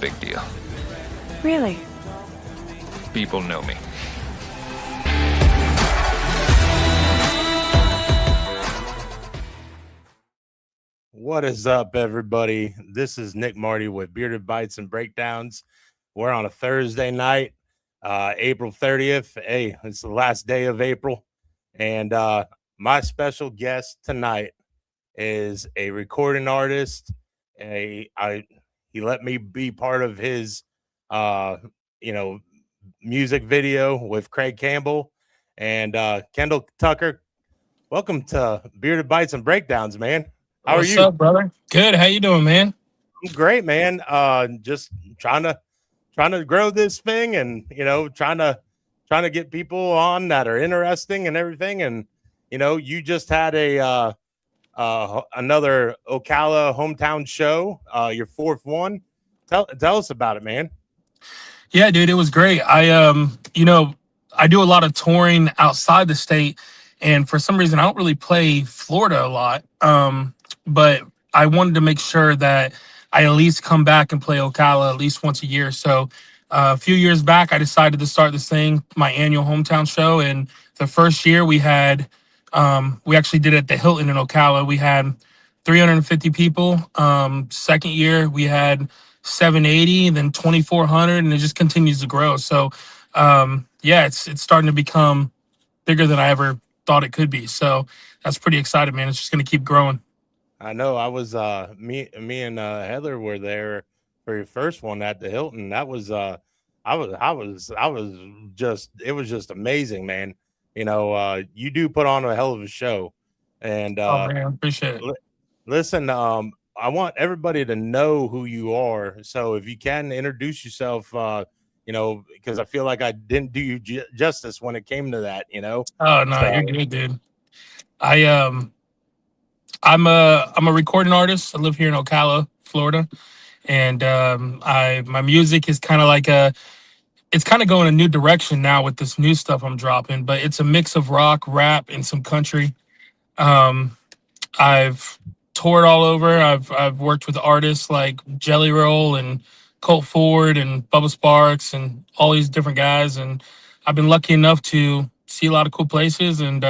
big deal. Really? People know me. What is up, everybody? This is Nick Marty with Bearded Bites and Breakdowns. We're on a Thursday night, April 30th. Hey, it's the last day of April. And my special guest tonight is a recording artist. He let me be part of his, music video with Craig Campbell and Kendall Tucker. Welcome to Bearded Bites and Breakdowns, man. How are you? What's up, brother? Good. How you doing, man? I'm great, man. Just trying to grow this thing, and trying to get people on that are interesting and everything. And you just had a another Ocala hometown show, your fourth one. Tell us about it, man. Yeah, dude, it was great. I do a lot of touring outside the state, and for some reason, I don't really play Florida a lot. But I wanted to make sure that I at least come back and play Ocala at least once a year. So a few years back, I decided to start this thing, my annual hometown show. And the first year we actually did it at the Hilton in Ocala. We had 350 people. Second year we had 780, then 2,400, and it just continues to grow. So it's starting to become bigger than I ever thought it could be. So that's pretty exciting, man. It's just going to keep growing. I know. I was me and Heather were there for your first one at the Hilton. That was I was just, it was just amazing, man. You do put on a hell of a show. And Oh man, appreciate it. Listen, I want everybody to know who you are. So if you can introduce yourself, because I feel like I didn't do you justice when it came to that, Oh no, So- you're good, dude. I'm a recording artist. I live here in Ocala, Florida, and my music is kind of like it's kind of going a new direction now with this new stuff I'm dropping. But it's a mix of rock, rap, and some country. I've toured all over. I've worked with artists like Jelly Roll and Colt Ford and Bubba Sparks and all these different guys, and I've been lucky enough to see a lot of cool places and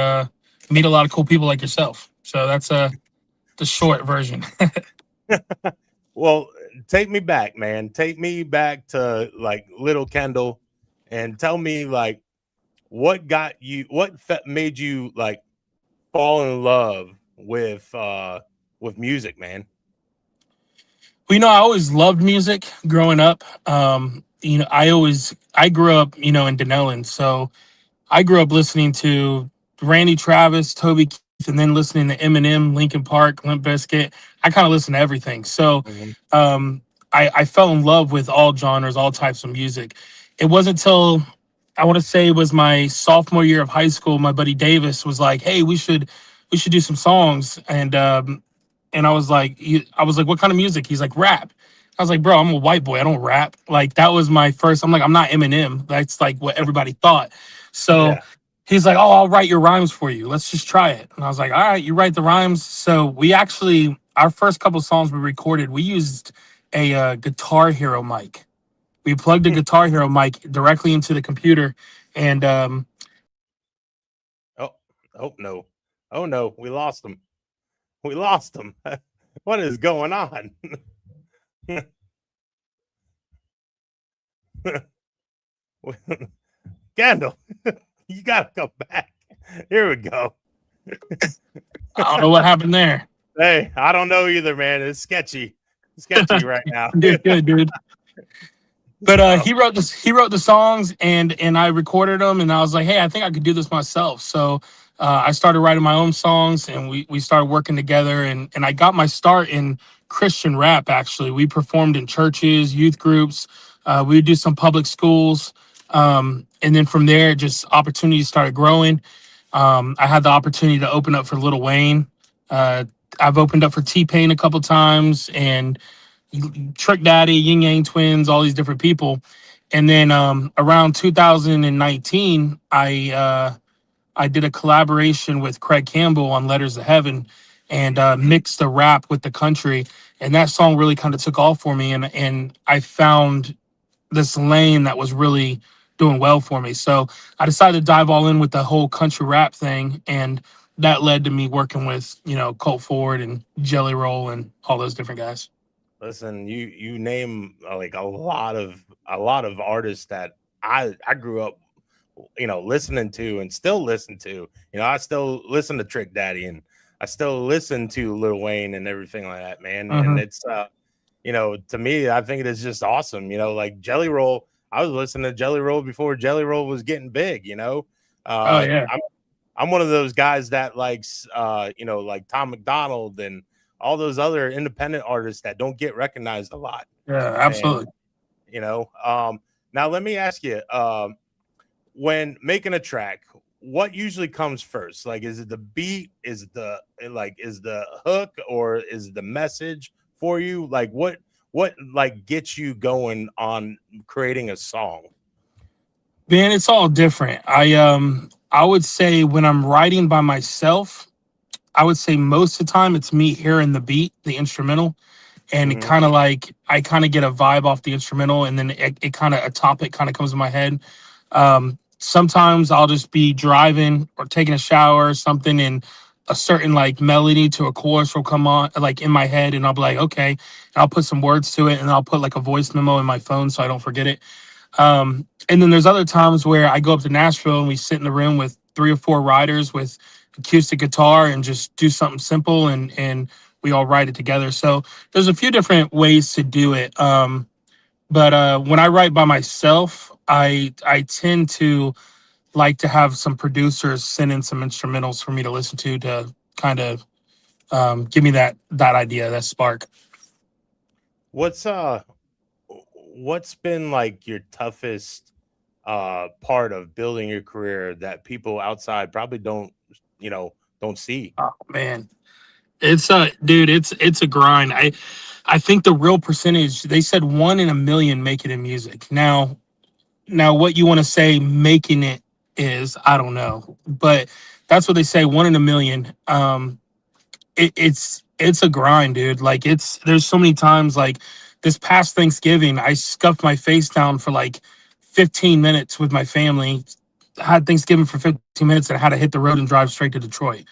meet a lot of cool people like yourself. So that's the short version. Well, take me back, man. Take me back to like little Kendall, and tell me like what made you like fall in love with music, man. Well, I always loved music growing up. I grew up, in Denellen, so I grew up listening to Randy Travis, Toby Keith, and then listening to Eminem, Linkin Park, Limp Bizkit. I kind of listen to everything. So I fell in love with all genres, all types of music. It wasn't until I want to say it was my sophomore year of high school, my buddy Davis was like, "Hey, we should do some songs." And I was like, "What kind of music?" He's like, "Rap." I was like, "Bro, I'm a white boy. I don't rap." Like that was my first. I'm like, I'm not Eminem. That's like what everybody thought. So Yeah. he's like, "Oh, I'll write your rhymes for you. Let's just try it." And I was like, "All right, you write the rhymes." So we actually, our first couple songs we recorded, we used a Guitar Hero mic. We plugged a Guitar Hero mic directly into the computer, and Oh no. Oh no, we lost him. We lost him. What is going on? Kendall, you gotta come back. Here we go. I don't know what happened there. Hey, I don't know either, man. It's sketchy right now. Good, dude. But he wrote the songs, and I recorded them, and I was like, hey, I think I could do this myself. So I started writing my own songs, and we started working together, and I got my start in Christian rap. Actually, we performed in churches, youth groups. We would do some public schools, and then from there, just opportunities started growing. I had the opportunity to open up for Lil Wayne. I've opened up for T-Pain a couple times, and Trick Daddy, Yin Yang Twins, all these different people. And then around 2019, I did a collaboration with Craig Campbell on Letters to Heaven, and mix the rap with the country. And that song really kind of took off for me, and I found this lane that was really doing well for me. So I decided to dive all in with the whole country rap thing, and that led to me working with Colt Ford and Jelly Roll and all those different guys. Listen, you name like a lot of artists that I grew up, listening to and still listen to. I still listen to Trick Daddy, and I still listen to Lil Wayne and everything like that, man. And Hmm. it's to me, I think it is just awesome. Like Jelly Roll. I was listening to Jelly Roll before Jelly Roll was getting big. Oh yeah, I'm one of those guys that likes like Tom McDonald and all those other independent artists that don't get recognized a lot. yeah, And absolutely. you know, now let me ask you, when making a track, what usually comes first? Like, is it the beat? Is the hook, or is the message for you? Like, what like gets you going on creating a song? Man, it's all different. I would say when I'm writing by myself, I would say most of the time it's me hearing the beat, the instrumental, and it Hmm. kind of like I kind of get a vibe off the instrumental, and then it kind of a topic kind of comes in my head. Sometimes I'll just be driving or taking a shower or something, and a certain like melody to a chorus will come on like in my head, and I'll be like, okay, and I'll put some words to it, and I'll put like a voice memo in my phone so I don't forget it. And then there's other times where I go up to Nashville and we sit in the room with 3 or 4 riders with acoustic guitar and just do something simple, and we all write it together. So there's a few different ways to do it. But when I write by myself, I tend to like to have some producers send in some instrumentals for me to listen to kind of give me that idea, that spark. What's what's been like your toughest part of building your career that people outside probably don't see? Oh man, it's dude, it's a grind. I think the real percentage, they said 1 in a million make it in music. Now what you want to say making it is, I don't know, but that's what they say, 1 in a million. It's a grind, dude. Like there's so many times like this past Thanksgiving, I scuffed my face down for like 15 minutes with my family. Had Thanksgiving for 15 minutes and I had to hit the road and drive straight to Detroit.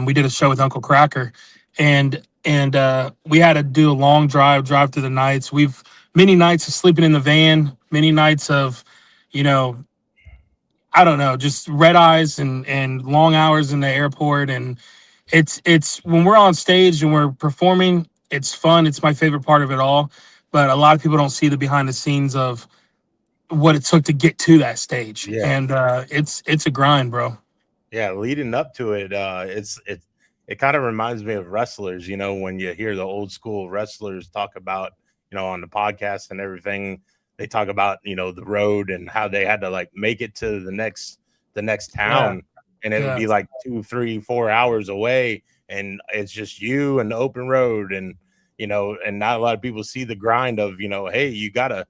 We did a show with Uncle Cracker, and we had to do a long drive through the nights. We've many nights of sleeping in the van, many nights of, you know, I don't know, just red eyes and long hours in the airport. And it's when we're on stage and we're performing, it's fun. It's my favorite part of it all. But a lot of people don't see the behind the scenes of what it took to get to that stage, Yeah. and it's a grind, bro. Yeah, leading up to it, it kind of reminds me of wrestlers. When you hear the old school wrestlers talk about, on the podcast and everything, they talk about the road and how they had to like make it to the next Yeah, town, and it would yeah, be like 2, 3, 4 hours away, and it's just you and the open road, and not a lot of people see the grind of hey, you gotta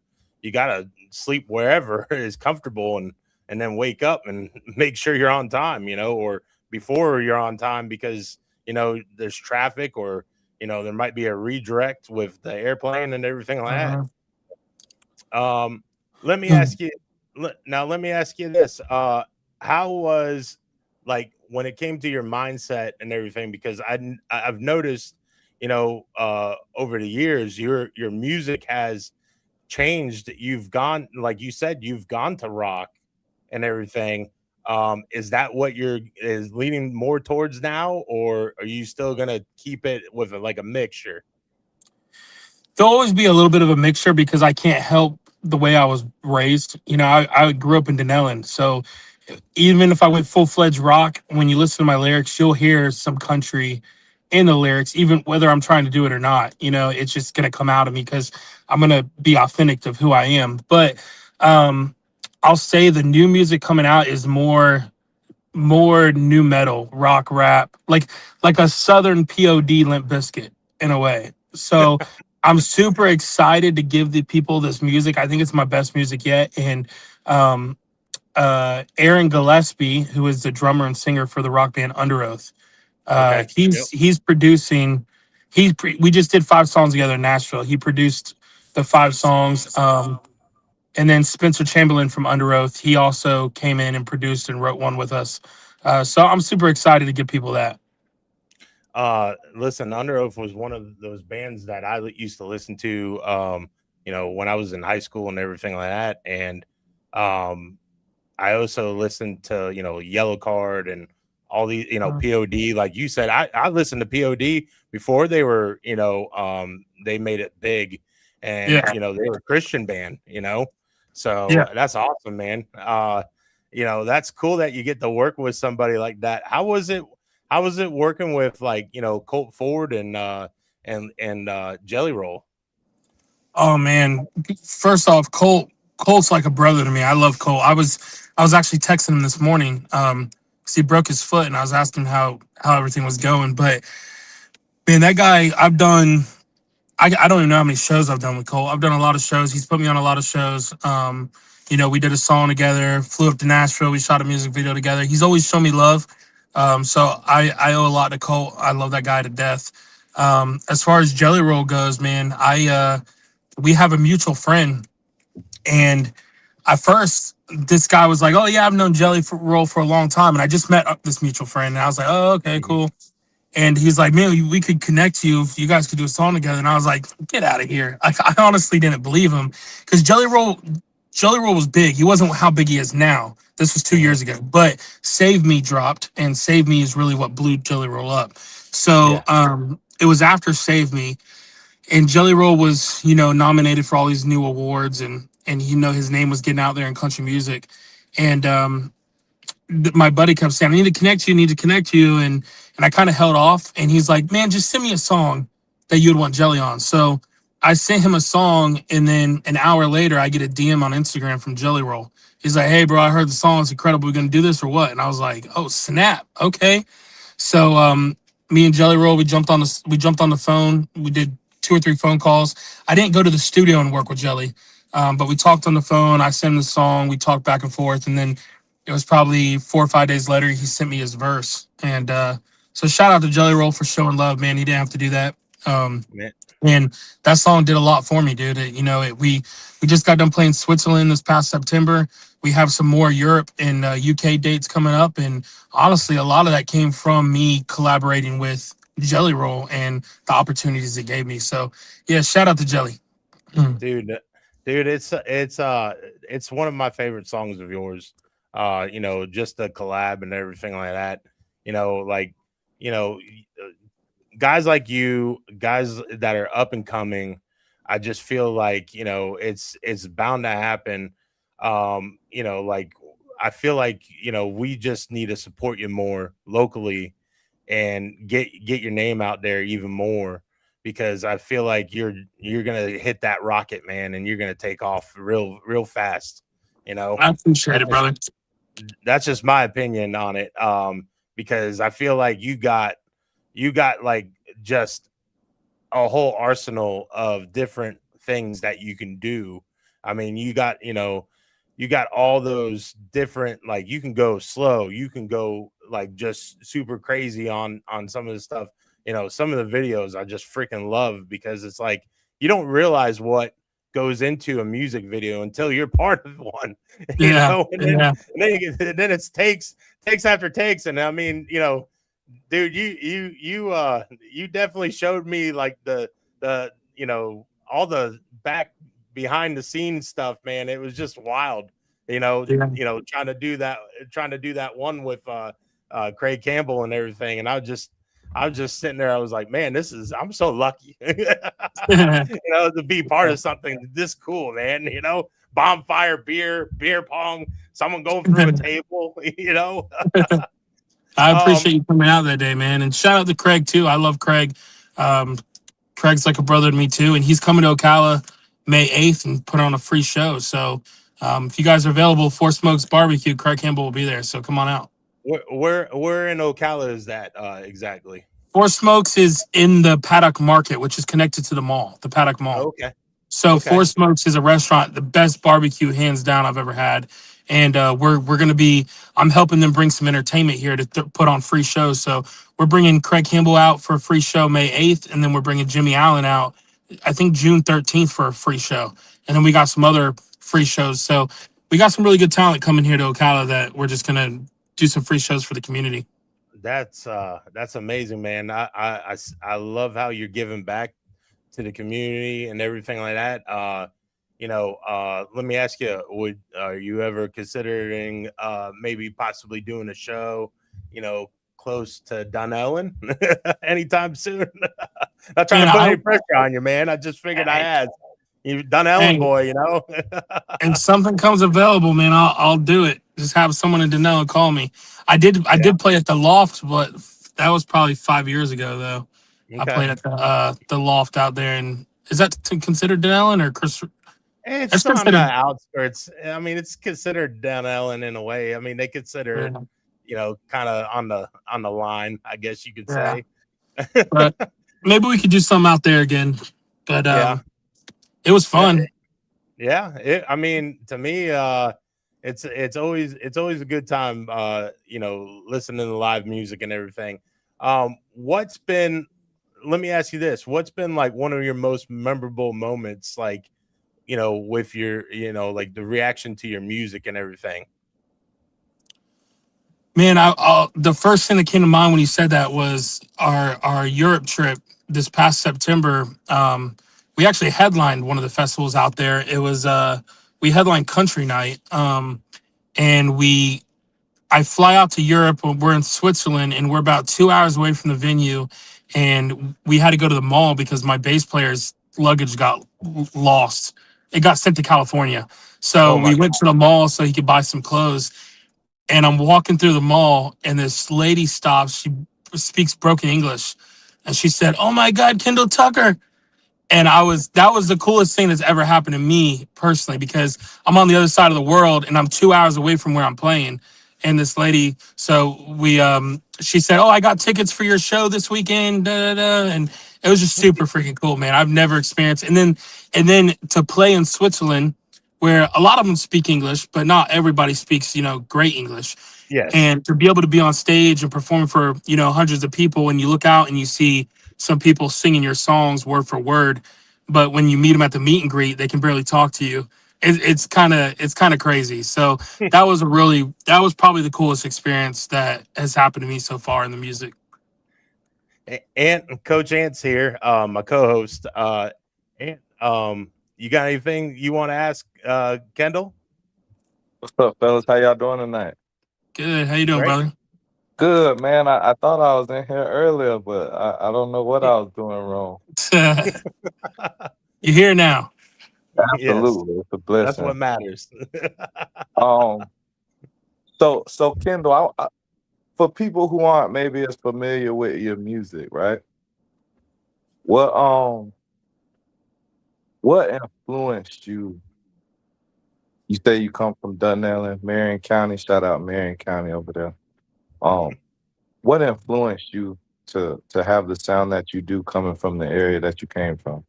sleep wherever is comfortable, and then wake up and make sure you're on time, or before you're on time, because there's traffic, or there might be a redirect with the airplane and everything like that. uh-huh. Um, let me ask you now. Let me ask you this: how was, like, when it came to your mindset and everything? Because I've noticed, over the years, your music has changed. You've gone, like you said, you've gone to rock and everything. Is that what you're is leaning more towards now, or are you still gonna keep it with like a mixture? There'll always be a little bit of a mixture because I can't help the way I was raised. I grew up in Denellen, so even if I went full fledged rock, when you listen to my lyrics, you'll hear some country in the lyrics, even whether I'm trying to do it or not. It's just gonna come out of me because I'm gonna be authentic of who I am. But um, I'll say the new music coming out is more new metal, rock, rap, like a southern POD Limp Bizkit in a way. So I'm super excited to give the people this music. I think it's my best music yet. And Aaron Gillespie, who is the drummer and singer for the rock band Under Oath, Okay. Yep. He's producing. We just did 5 songs together in Nashville. He produced the 5 songs. And then Spencer Chamberlain from Under Oath, he also came in and produced and wrote one with us. So I'm super excited to give people that. Listen, Under Oath was one of those bands that I used to listen to, when I was in high school and everything like that. And I also listened to, Yellow Card and all these, POD. Like you said, I listened to POD before they were, they made it big, and Yeah. they were a Christian band, so Yeah. that's awesome, man. That's cool that you get to work with somebody like that. How was it? How was it working with, like, Colt Ford and Jelly Roll? Oh man. First off, Colt's like a brother to me. I love Colt. I was actually texting him this morning. 'Cause he broke his foot, and I was asking how everything was going. But man, that guy, I don't even know how many shows I've done with Cole. I've done a lot of shows. He's put me on a lot of shows. We did a song together, flew up to Nashville. We shot a music video together. He's always shown me love. So I owe a lot to Cole. I love that guy to death. As far as Jelly Roll goes, man, we have a mutual friend, and at first this guy was like, "Oh yeah, I've known Roll for a long time," and I just met this mutual friend, and I was like, "Oh okay, Mhm. cool." And he's like, "Man, we could connect you if you guys could do a song together." And I was like, "Get out of here!" I honestly didn't believe him, because Jelly Roll was big. He wasn't how big he is now. This was 2 years ago. But Save Me dropped, and Save Me is really what blew Jelly Roll up. So Yeah. it was after Save Me, and Jelly Roll was, nominated for all these new awards, and his name was getting out there in country music. And my buddy kept saying, "I need to connect you, need to connect you," and I kind of held off. And he's like, "Man, just send me a song that you'd want Jelly on." So I sent him a song, and then an hour later, I get a DM on Instagram from Jelly Roll. He's like, "Hey, bro, I heard the song. It's incredible. We're gonna do this or what?" And I was like, "Oh, snap. Okay." So me and Jelly Roll, we jumped on the phone. We did 2 or 3 phone calls. I didn't go to the studio and work with Jelly, but we talked on the phone. I sent him the song. We talked back and forth, and then it was probably 4 or 5 days later, he sent me his verse. And so shout out to Jelly Roll for showing love, man. He didn't have to do that. Man. And that song did a lot for me, dude. We just got done playing Switzerland this past September. We have some more Europe and UK dates coming up, and honestly, a lot of that came from me collaborating with Jelly Roll and the opportunities it gave me. So yeah, shout out to Jelly. dude dude, it's one of my favorite songs of yours. Just the collab and everything like that. Like, you know guys like you, guys that are up and coming, I just feel like, it's bound to happen. Like, I feel like, we just need to support you more locally and get your name out there even more, because I feel like you're gonna hit that rocket, man, and you're gonna take off real fast. I appreciate it, brother. That's just my opinion on it. Because I feel like you got like just a whole arsenal of different things that you can do. I mean, you got all those different, like, you can go slow, you can go like just super crazy on some of the stuff. Some of the videos I just freaking love, because it's like you don't realize what goes into a music video until you're part of one. Yeah, And yeah. then it's takes after takes. And I mean, dude, you definitely showed me like the all the back behind the scenes stuff, man. It was just wild. Yeah. Trying to do that one with Craig Campbell and everything. And I was just sitting there. I was like, man, I'm so lucky, to be part of something this cool, man. Bonfire, beer pong, someone going through a table, I Um, appreciate you coming out that day, man. And shout out to Craig too. I love Craig. Um, Craig's like a brother to me too, and he's coming to Ocala May 8th and put on a free show. So if you guys are available, Four Smokes Barbecue, Craig Campbell will be there. So come on out. where in Ocala is that exactly? Four Smokes is in the Paddock Market, which is connected to the mall, the Paddock Mall. Okay. So Okay. Four Smokes is a restaurant, the best barbecue hands down I've ever had. and we're gonna be. I'm helping them bring some entertainment here to put on free shows. So we're bringing Craig Campbell out for a free show May 8th, and then we're bringing Jimmy Allen out, I think June 13th for a free show, and then we got some other free shows. So we got some really good talent coming here to Ocala that we're just gonna do some free shows for the community. That's amazing, man. I love how you're giving back to the community and everything like that. Let me ask you, would are you ever considering maybe possibly doing a show, close to Dunellen anytime soon? Not trying Man, to put I any pressure on you, man. I just figured I hey, asked. You Dunellen hey, boy. and something comes available, man, I'll do it. Just have someone in Danella call me. I Yeah. did play at the Loft, but that was probably 5 years ago though. I Okay. played at the Loft out there, and is that considered Danellen or Chris? That's It's on the considered. outskirts. I mean, it's considered Dunellen in a way. I mean, they consider Yeah, it, kind of on the line, I guess you could yeah. say. But maybe we could do something out there again. But Yeah. it was Uh, fun. Yeah, I mean, to me, it's always a good time, listening to live music and everything. What's been? Let me ask you this: what's been like one of your most memorable moments, like with your, like the reaction to your music and everything? Man, the first thing that came to mind when you said that was our Europe trip this past September. We actually headlined one of the festivals out there. It was we headlined Country Night, and we I fly out to Europe. We're in Switzerland, and we're about 2 hours away from the venue. And we had to go to the mall because my bass player's luggage got lost. It got sent to California. So Oh my we God! went to the mall so he could buy some clothes. And I'm walking through the mall, and this lady stops. She speaks broken English, and she said, "Oh my God, Kendall Tucker!" And that was the coolest thing that's ever happened to me personally, because I'm on the other side of the world and I'm 2 hours away from where I'm playing. And this lady, so she said, "Oh, I got tickets for your show this weekend," da, da, da. And it was just super freaking cool, man. I've never experienced. And then to play in Switzerland, where a lot of them speak English, but not everybody speaks, great English. Yes. And to be able to be on stage and perform for hundreds of people, and you look out and you see some people singing your songs word for word, but when you meet them at the meet and greet, they can barely talk to you. It's kind of crazy. So that was probably the coolest experience that has happened to me so far in the music. Coach Ant's here, my co-host. Ant, you got anything you want to ask Kendall? What's up, fellas? How y'all doing tonight? Good. How you doing, Great. brother? Good, man. I thought I was in here earlier, but I don't know what I was doing wrong. You're here now. Yes, Absolutely, it's a that's what blessing. matters. Um, so Kendall, for people who aren't maybe as familiar with your music, right? What what influenced you? You say you come from Dunellen, Marion County. Shout out Marion County over there. Um, what influenced you to have the sound that you do coming from the area that you came from?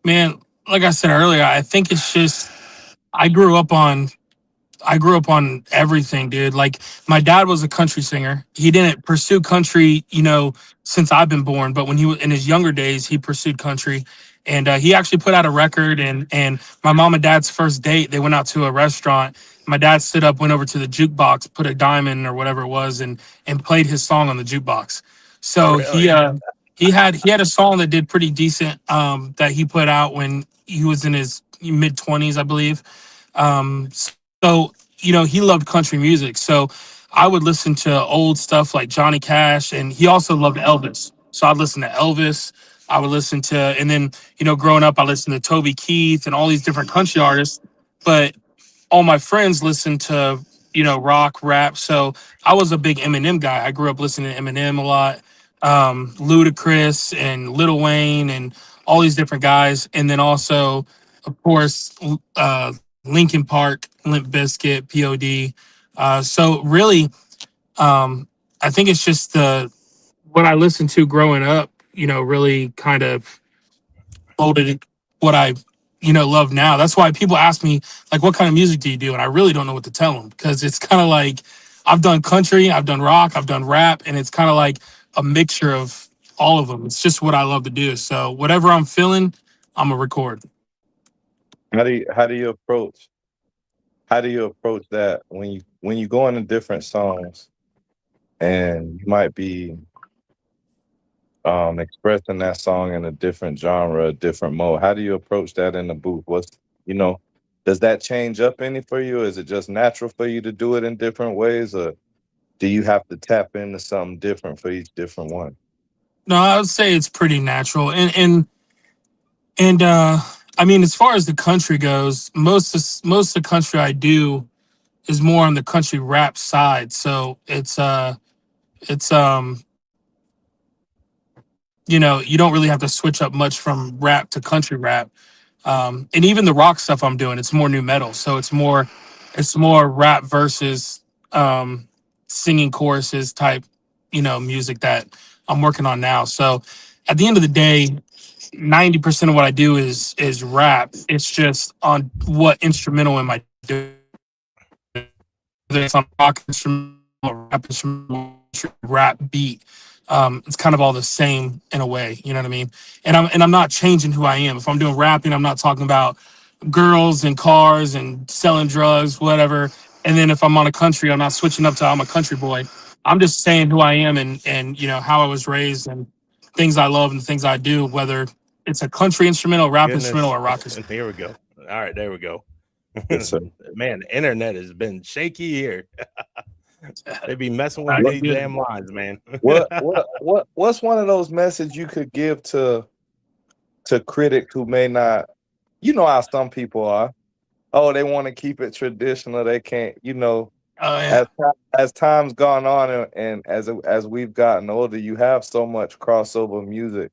Man, like I said earlier, I think it's just I grew up on I grew up on everything, dude. Like my dad was a country singer. He didn't pursue country, since I've been born. But when he was in his younger days, he pursued country, and he actually put out a record. And my mom and dad's first date, they went out to a restaurant. My dad stood up, went over to the jukebox, put a dime in or whatever it was, and played his song on the jukebox. So Really? he had a song that did pretty decent, that he put out when he was in his mid 20s, I believe. So, he loved country music. So I would listen to old stuff like Johnny Cash, and he also loved Elvis. So I'd listen to Elvis. I would listen to, and then, growing up, I listened to Toby Keith and all these different country artists. But all my friends listened to, rock, rap. So I was a big Eminem guy. I grew up listening to Eminem a lot, Ludacris and Lil Wayne and all these different guys. And then also, of course, Linkin Park, Limp Bizkit, POD. So really, I think it's just what I listened to growing up, really kind of molded what I love now. That's why people ask me like, what kind of music do you do? And I really don't know what to tell them, because it's kind of like I've done country, I've done rock, I've done rap, and it's kind of like a mixture of all of them. It's just what I love to do. So whatever I'm feeling, I'm gonna record. How do you approach that when you go into different songs and you might be expressing that song in a different genre, a different mode? How do you approach that in the booth? Does that change up any for you? Is it just natural for you to do it in different ways, or do you have to tap into something different for each different one? No, I would say it's pretty natural. And I mean, as far as the country goes, most of the country I do is more on the country rap side. So it's you don't really have to switch up much from rap to country rap. And even the rock stuff I'm doing, it's more new metal. So it's more rap versus singing choruses type, music that I'm working on now. So at the end of the day, 90% of what I do is rap. It's just on what instrumental am I doing? Whether it's on rock instrumental, rap instrumental, rap beat. It's kind of all the same in a way, you know what I mean? And I'm not changing who I am. If I'm doing rapping, I'm not talking about girls and cars and selling drugs, whatever. And then if I'm on a country, I'm not switching up to I'm a country boy. I'm just saying who I am and how I was raised and things I love and things I do, whether it's a country instrumental, rap instrumental, Goodness. or rock instrumental. Here we go. All right, there we go. Yes, sir. Man, the internet has been shaky here. They be messing with Right. these damn lines, man. What's one of those messages you could give to critics who may not, how some people are? Oh, they want to keep it traditional. They can't, Oh yeah. as time's gone on and as we've gotten older, you have so much crossover music,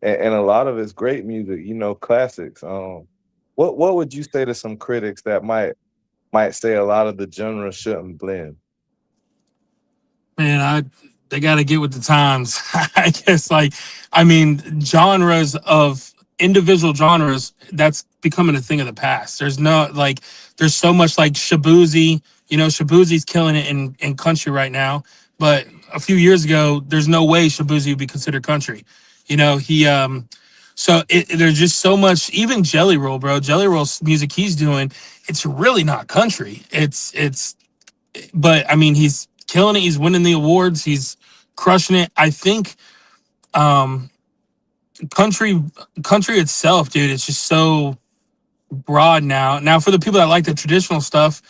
and a lot of it's great music, classics. What would you say to some critics that might say a lot of the genres shouldn't blend? Man, they got to get with the times. I guess, genres of individual genres, that's becoming a thing of the past. There's so much like Shabuzi. Shabuzi's killing it in country right now. But a few years ago, there's no way Shabuzi would be considered country. There's just so much. Even Jelly Roll, bro. Jelly Roll's music he's doing, it's really not country. But I mean, he's killing it. He's winning the awards. He's crushing it. I think um, country itself, dude, it's just so broad now. Now, for the people that like the traditional stuff,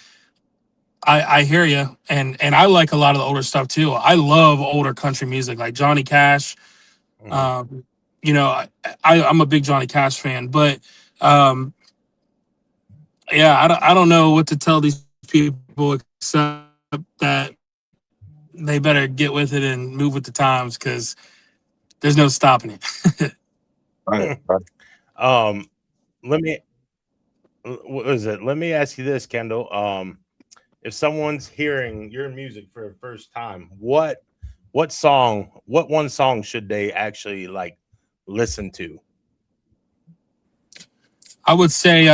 I hear you, and I like a lot of the older stuff too. I love older country music, like Johnny Cash. Mhm. I'm a big Johnny Cash fan, but yeah, I don't know what to tell these people except that they better get with it and move with the times, because there's no stopping it. Right. Let me what is it? Let me ask you this, Kendall. If someone's hearing your music for the first time, what one song should they actually like listen to? I would say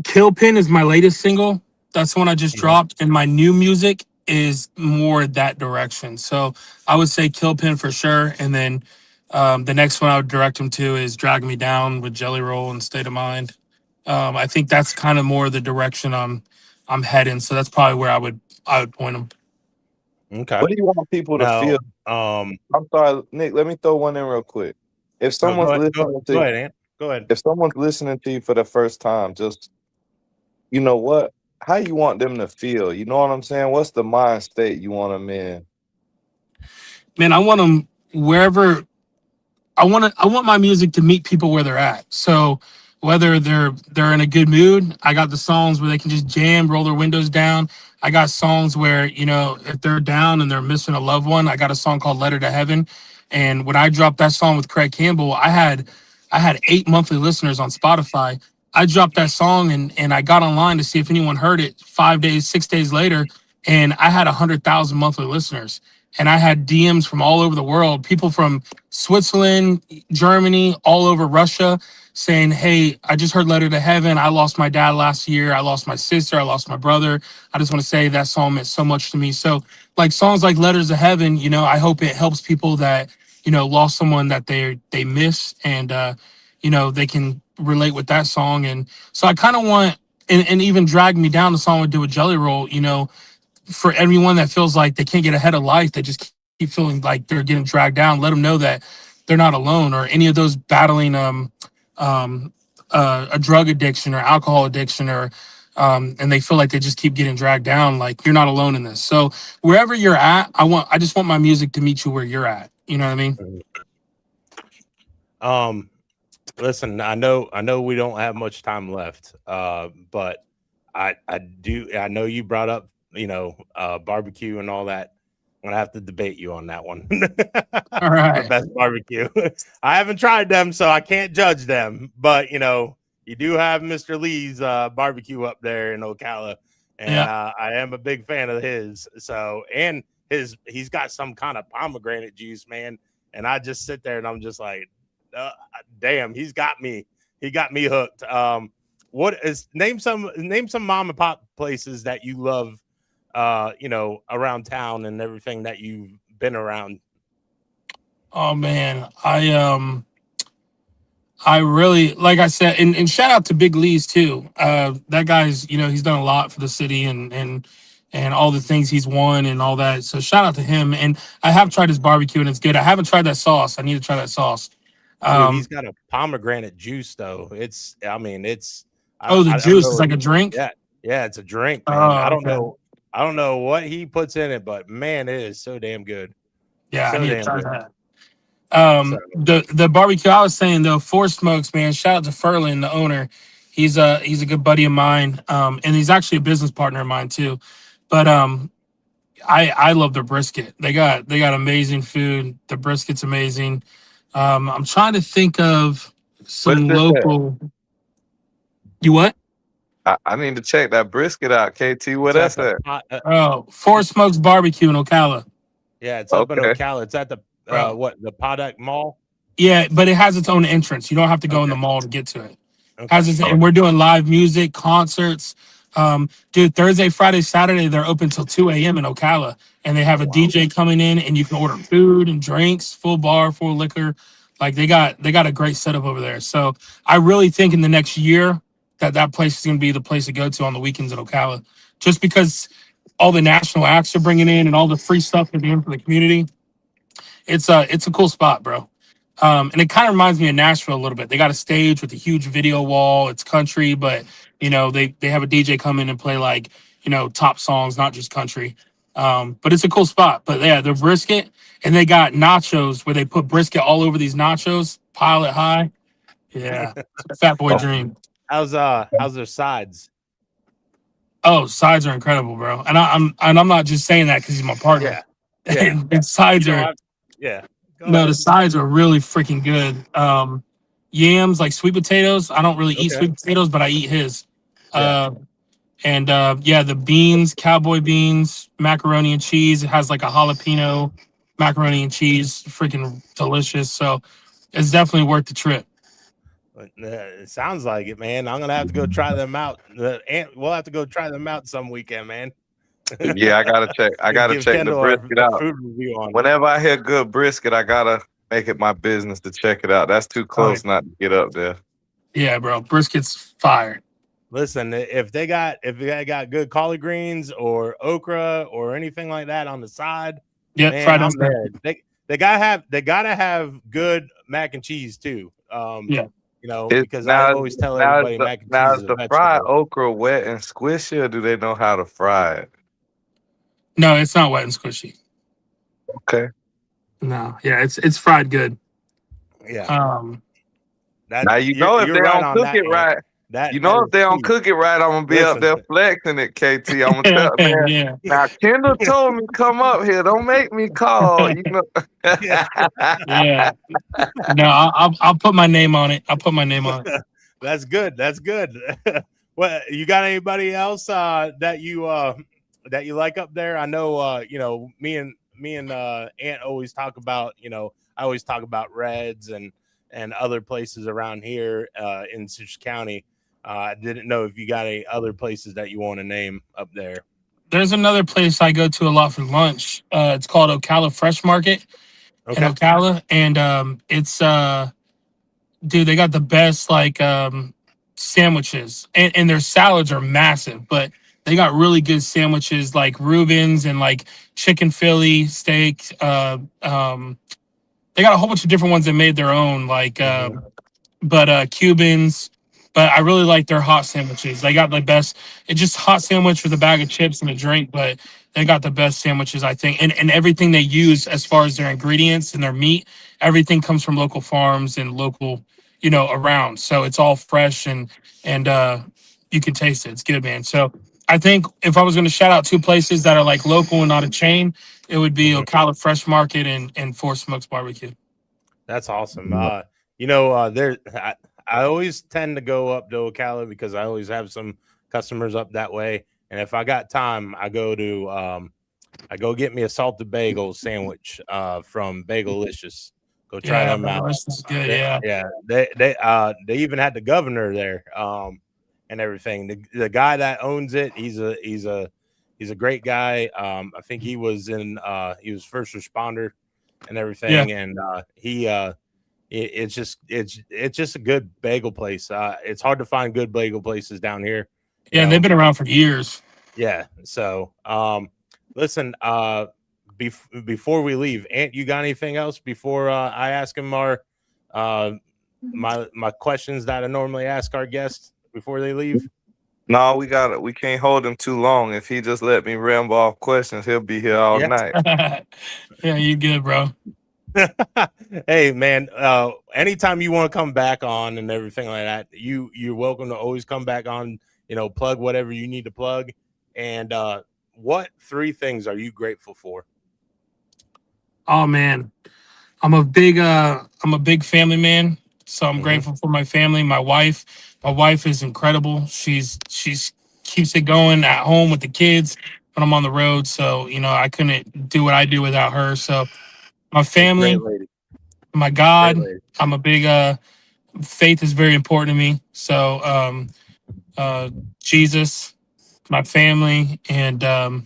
Killpin is my latest single. That's the one I just dropped, and my new music is more that direction. So I would say Killpin for sure, and then the next one I would direct him to is Drag Me Down with Jelly Roll and State of Mind. I think that's kind of more the direction I'm heading. So that's probably where I would point them. Okay. What do you want people to feel? I'm sorry, Nick. Let me throw one in real quick. If someone's listening go ahead, Ant. Go ahead. If someone's listening to you for the first time, just how you want them to feel? You know what I'm saying? What's the mind state you want them in? Man, I want them wherever. I want my music to meet people where they're at. So whether they're in a good mood, I got the songs where they can just jam, roll their windows down. I got songs where, if they're down and they're missing a loved one, I got a song called Letter to Heaven. And when I dropped that song with Craig Campbell, I had 8 monthly listeners on Spotify. I dropped that song and I got online to see if anyone heard it 5 days, 6 days later, and I had 100,000 monthly listeners. And I had DMs from all over the world, people from Switzerland, Germany, all over Russia. saying, "Hey, I just heard Letter to Heaven. I lost my dad last year. I lost my sister. I lost my brother. I just want to say that song meant so much to me." So, like songs like Letters to Heaven, I hope it helps people that lost someone that they miss, and they can relate with that song. And so I kind of want, and even Drag Me Down, the song we do with Jelly Roll, for everyone that feels like they can't get ahead of life, they just keep feeling like they're getting dragged down. Let them know that they're not alone, or any of those battling um, a drug addiction or alcohol addiction, or and they feel like they just keep getting dragged down. Like, you're not alone in this. So wherever you're at, I just want my music to meet you where you're at. You know what I mean? Listen, I know we don't have much time left, but I know you brought up barbecue and all that. I'm gonna have to debate you on that one. All For right. best barbecue. I haven't tried them, so I can't judge them. But you do have Mr. Lee's barbecue up there in Ocala, and Yeah. I am a big fan of his. So, and he's got some kind of pomegranate juice, man. And I just sit there and I'm just like, damn, he got me hooked. Name some mom and pop places that you love, around town and everything that you've been around. Oh man, I really, like I said, and shout out to Big Lee's too. That guy's, he's done a lot for the city, and all the things he's won and all that. So shout out to him. And I have tried his barbecue and it's good. I haven't tried that sauce. I need to try that sauce. Dude, he's got a pomegranate juice though. I Oh, the don't juice is know. like a drink. Yeah, it's a drink, man. Oh, okay. I don't know what he puts in it, but man, it is so damn good. Yeah, I So need to damn try good. that. So, The barbecue I was saying though, Four Smokes, man. Shout out to Furlan, the owner. He's a good buddy of mine, and he's actually a business partner of mine too. But I love their brisket. They got amazing food. The brisket's amazing. I'm trying to think of What's some this at? local. You what? I need to check that brisket out, KT. Where it's at that's the at? Oh, Four Smokes Barbecue in Ocala. yeah, it's up in Okay. Ocala. It's at the Bro. the Podak Mall. Yeah, but it has its own entrance. You don't have to go in the Okay. mall to get to it. Okay. And we're doing live music, concerts. Dude, Thursday, Friday, Saturday, they're open till 2 a.m. in Ocala. And they have a DJ coming in, and you can order food and drinks, full bar, full liquor. Like, they got a great setup over there. So I really think in the next year that place is gonna be the place to go to on the weekends in Ocala. Just because all the national acts are bringing in and all the free stuff they're doing for the community. It's a cool spot, bro. And it kind of reminds me of Nashville a little bit. They got a stage with a huge video wall. It's country, but they have a DJ come in and play like top songs, not just country. But it's a cool spot. But yeah, the brisket, and they got nachos where they put brisket all over these nachos, pile it high. Yeah, it's a fat boy Oh, dream. How's their sides? Oh, sides are incredible, bro. And I'm not just saying that because he's my partner. Yeah. And sides You don't are. have, yeah. Go No, ahead. the sides are really freaking good. Yams, like sweet potatoes. I don't really eat Okay. sweet potatoes, but I eat his. Yeah. And yeah, the beans, cowboy beans, macaroni and cheese. It has like a jalapeno macaroni and cheese, freaking delicious. So it's definitely worth the trip. But, it sounds like it, man. I'm gonna have to go try them out. We'll have to go try them out some weekend, man. yeah, I gotta check. I And gotta give check the Kendall brisket a out. food review on it. Whenever I hear good brisket, I gotta make it my business to check it out. That's too close not to get up there. Yeah, bro. Brisket's fire. Listen, if they got good collard greens or okra or anything like that on the side, Yep, man, fried I'm onions. there. They gotta have good mac and cheese too. Yeah. Because I always tell everybody mac and cheese is is the a fried vegetable. okra wet and squishy, or do they know how to fry it? No, it's not wet and squishy. Okay. No, yeah, it's fried good. Yeah. Now if they don't cook it right. If they don't cook it right, I'm gonna be up there flexing it, KT. I'm gonna tell man. Yeah. Now Kendall told me to come up here. Don't make me call. Yeah. No, I'll put my name on it. I'll put my name on it. That's good. That's good. Well, you got anybody else that you like up there? I know me and Ant always talk about, I always talk about Reds and and other places around here in Citrus County. I didn't know if you got any other places that you want to name up there. There's another place I go to a lot for lunch. It's called Ocala Fresh Market in Okay. Ocala, and it's dude, they got the best like sandwiches, and their salads are massive, but they got really good sandwiches like Reuben's and like chicken Philly steak. They got a whole bunch of different ones that made their own, like but Cubans. But I really like their hot sandwiches. They got the best. It's just hot sandwich with a bag of chips and a drink, but they got the best sandwiches, I think. And everything they use as far as their ingredients and their meat, everything comes from local farms and local, around. So it's all fresh and you can taste it. It's good, man. So I think if I was going to shout out two places that are like local and not a chain, it would be Ocala Fresh Market and Four Smokes Barbecue. That's awesome. There I always tend to go up to Ocala because I always have some customers up that way. And if I got time, I go get me a salted bagel sandwich from Bagelicious. Go try them out. This is good. Yeah. They even had the governor there and everything. The guy that owns it, he's a great guy. I think he was first responder and everything, and it's just a good bagel place. It's hard to find good bagel places down here. Yeah, and they've been around for years. Yeah. So, listen, before we leave, Ant, you got anything else before I ask him my questions that I normally ask our guests before they leave? No, we can't hold him too long. If he just let me ramble off questions, he'll be here all night. Yeah, you good, bro. Hey, man, anytime you want to come back on and everything like that, you're welcome to always come back on, plug whatever you need to plug. And what 3 things are you grateful for? Oh man, I'm a big family man, so I'm grateful for my family. My wife is incredible. She's keeps it going at home with the kids when I'm on the road. So I couldn't do what I do without her. So my family, my God, I'm a big faith is very important to me. So Jesus, my family, and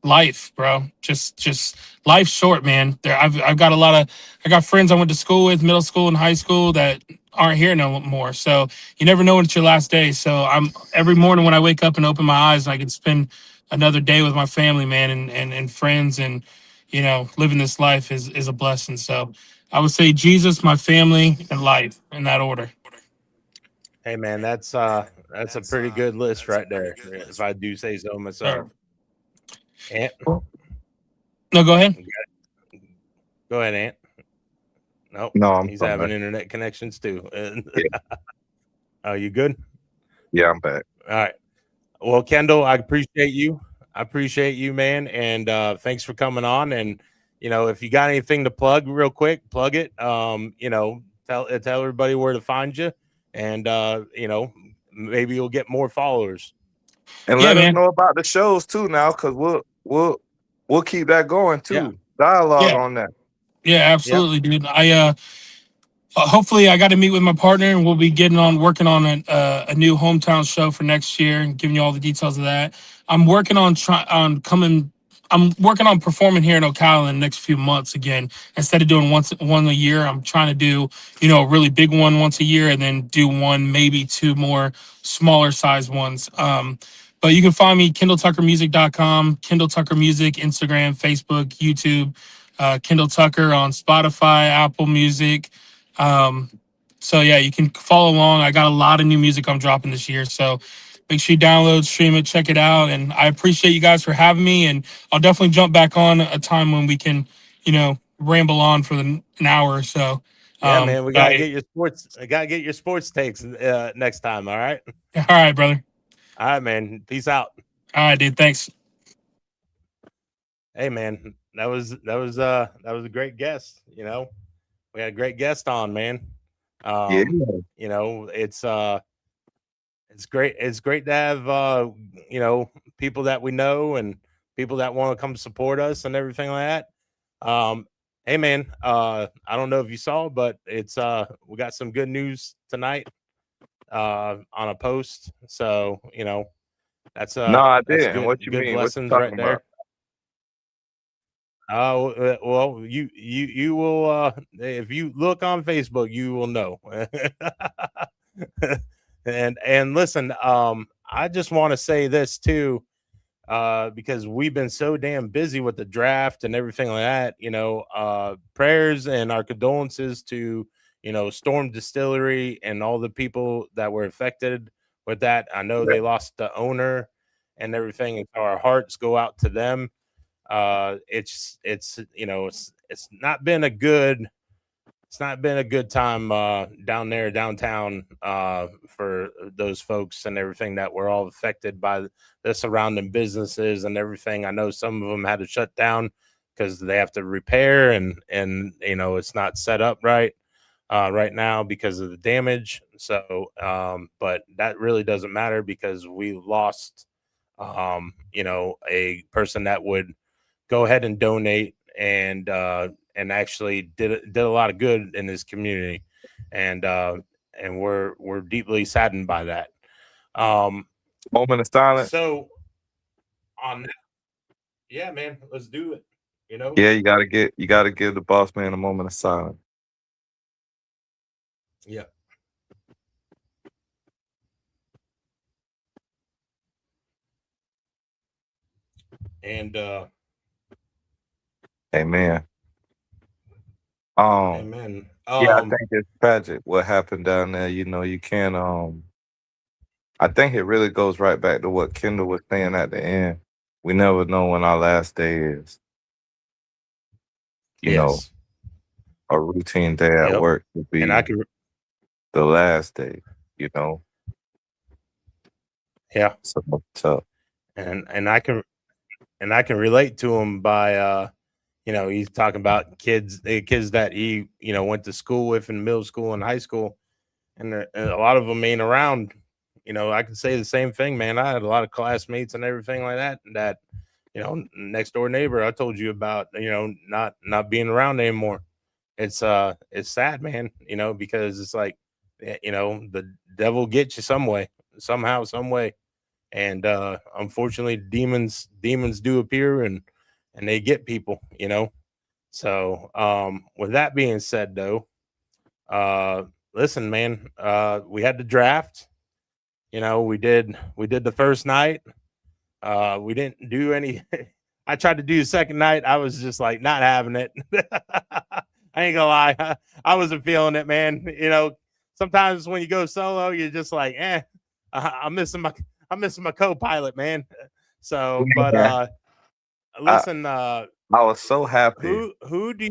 life, bro. Just life's short, man. I've got I got friends I went to school with, middle school and high school, that aren't here no more. So you never know when it's your last day. So I'm every morning when I wake up and open my eyes, I can spend another day with my family, man, and friends, and living this life is a blessing. So I would say Jesus, my family, and life in that order. Hey, man, that's a pretty good list right there, if I do say so myself. Ant? No, go ahead. Go ahead, Ant. Nope. No, he's having internet connections too. Oh, you good? Yeah, I'm back. All right. Well, Kendall, I appreciate you. Man. And thanks for coming on. And, if you got anything to plug real quick, plug it. Tell everybody where to find you. And, maybe you'll get more followers. And let us know about the shows too now, because we'll keep that going too. Yeah. Dialogue on that. Yeah, absolutely, dude. I hopefully I got to meet with my partner, and we'll be working on a new hometown show for next year, and giving you all the details of that. I'm working on performing here in Ocala in the next few months again. Instead of doing one a year, I'm trying to do a really big one once a year, and then do one, maybe 2 more smaller size ones. But you can find me KendallTuckerMusic.com, Kendall Tucker Music, Instagram, Facebook, YouTube, Kendall Tucker on Spotify, Apple Music. So yeah, you can follow along. I got a lot of new music I'm dropping this year, so make sure you download, stream it, check it out. And I appreciate you guys for having me. And I'll definitely jump back on a time when we can, ramble on for an hour or so. Yeah, man, we gotta get your sports. I gotta get your sports takes next time. All right. All right, brother. All right, man. Peace out. All right, dude. Thanks. Hey, man, that was a great guest. We had a great guest on, man. It's great. It's great to have people that we know and people that want to come support us and everything like that. Hey man, I don't know if you saw, but it's we got some good news tonight on a post. So, that's No, I that's didn't. What you good mean? What you blessings talking right about? there. Well, you will if you look on Facebook, you will know. And listen, I just want to say this too, because we've been so damn busy with the draft and everything like that. Prayers and our condolences to Storm Distillery and all the people that were affected with that. I know Yeah. they lost the owner and everything, and so our hearts go out to them. It's not been a good time down there downtown for those folks and everything that were all affected by the surrounding businesses and everything. I know some of them had to shut down because they have to repair, and it's not set up right right now because of the damage. So but that really doesn't matter because we lost a person that would go ahead and donate and actually did a lot of good in this community, and we're deeply saddened by that. Moment of silence. So on that, yeah, man, let's do it. Yeah, you gotta give the boss man a moment of silence. Yeah. And Amen. amen. Yeah, I think it's tragic what happened down there. You can't I think it really goes right back to what Kendall was saying at the end. We never know when our last day is. Yes. A routine day at Yep. work could And I be can the last day, yeah. So tough. And I can relate to him by he's talking about the kids that he went to school with in middle school and high school, and a lot of them ain't around. I can say the same thing, man. I had a lot of classmates and everything like that next door neighbor I told you about, not being around anymore. It's sad, man, because it's like, the devil gets you some way, somehow, some way. And unfortunately demons do appear, and they get people. So with that being said, though, listen, man, we had the draft. We did the first night. We didn't do any I tried to do the second night. I was just like not having it. I ain't gonna lie. I wasn't feeling it, man. Sometimes when you go solo, you're just like, I'm missing my co-pilot, man. So, but I, listen, I was so happy. who do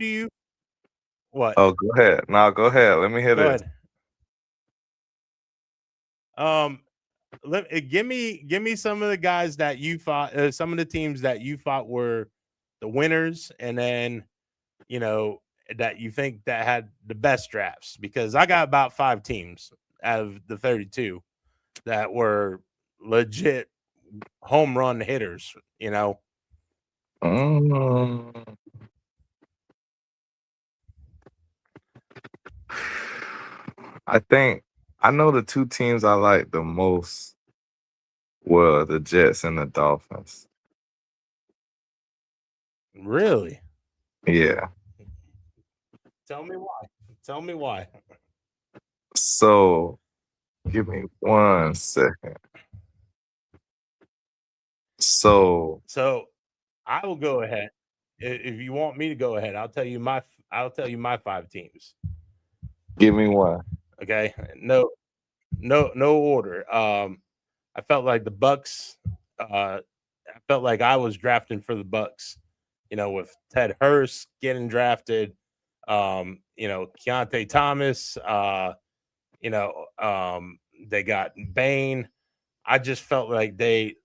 you what? Oh, go ahead. No, go ahead. Let me hear Go this. ahead. Give me some of the guys that you fought, some of the teams that you fought were the winners, and then that you think that had the best drafts, because I got about 5 teams out of the 32 that were legit home run hitters. Mm. I think I know the 2 teams I like the most were the Jets and the Dolphins. Really? Yeah. Tell me why. Tell me why. So, give me 1 second. So I will go ahead. If you want me to go ahead, I'll tell you my 5 teams. give me 1. Okay. No order. I felt like the Bucks. I felt like I was drafting for the Bucks. With Ted Hurst getting drafted, Keontae Thomas. They got Bain. I just felt like they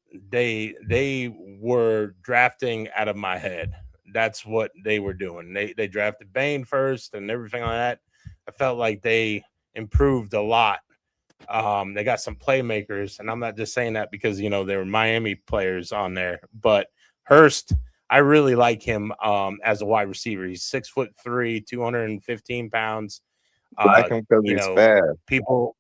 were drafting out of my head. That's what they were doing. They drafted Bain first and everything like that. I felt like they improved a lot. They got some playmakers, and I'm not just saying that because they were Miami players on there, but Hurst, I really like him as a wide receiver. He's 6'3", 215 pounds. Like him because You he's know, fast. people,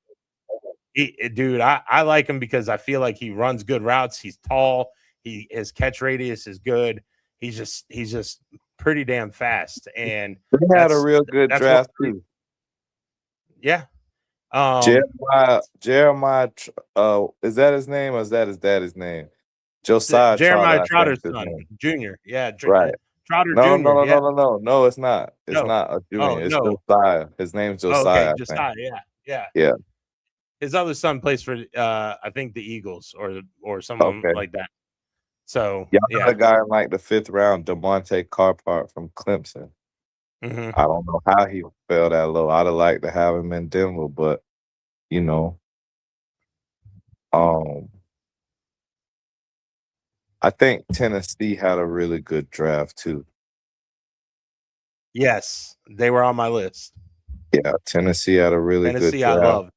dude, I like him because I feel like he runs good routes. He's tall. His catch radius is good. He's just pretty damn fast, and They had a real good that's what. draft too. Yeah. Jeremiah, is that his name or is that his daddy's name? Josiah Jeremiah Trotter, I think Trotter's his son, name. Junior. Yeah, Right. Trotter No, no, Junior. no, Yeah. no, no, no, no. It's not. It's No. not a junior. Oh It's no. Josiah. His name's Oh, Josiah. okay, I Josiah. think. Yeah. Yeah. His other son plays for I think the Eagles or someone Okay. like that. So Y'all got yeah. a guy in like the 5th round, DeMonte Carpart from Clemson. Mhm. I don't know how he fell that low. I'd have liked to have him in Denver, but you know, um, I think Tennessee had a really good draft too. Yes, they were on my list. Yeah, Tennessee had a really good Tennessee, I draft.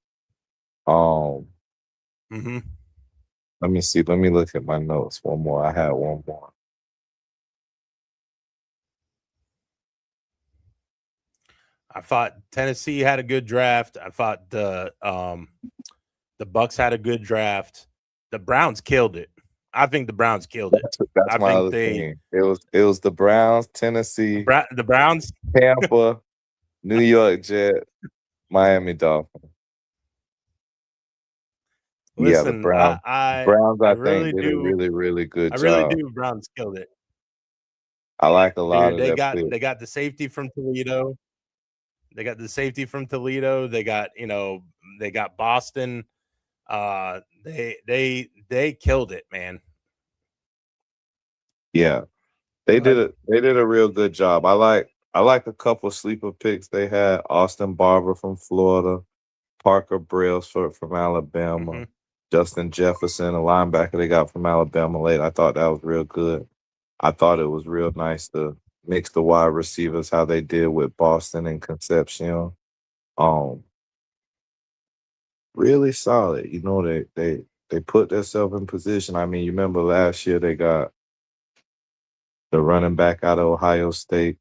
love. Let me see. Let me look at my notes. One more. I had one more. I thought Tennessee had a good draft. I thought the Bucks had a good draft. The Browns killed it. I think the Browns killed it. That's I my think other thing. It was the Browns, Tennessee, the Browns. Tampa, New York Jets, Miami Dolphins. Yeah, the Listen, Browns. I Browns, I really think, did a do. really, really good I really job. do. Browns killed it. I like a lot Dude, of their picks. they got the safety from Toledo. They got the safety from Toledo. They got they got Boston. They killed it, man. Yeah, they did a real good job. I like a couple sleeper picks they had. Austin Barber from Florida, Parker Brailsford from Alabama, Mhm. Justin Jefferson, a linebacker they got from Alabama late. I thought that was real good. I thought it was real nice to mix the wide receivers how they did with Boston and Concepcion. Really solid. You know, they put themselves in position. I mean, you remember last year they got the running back out of Ohio State,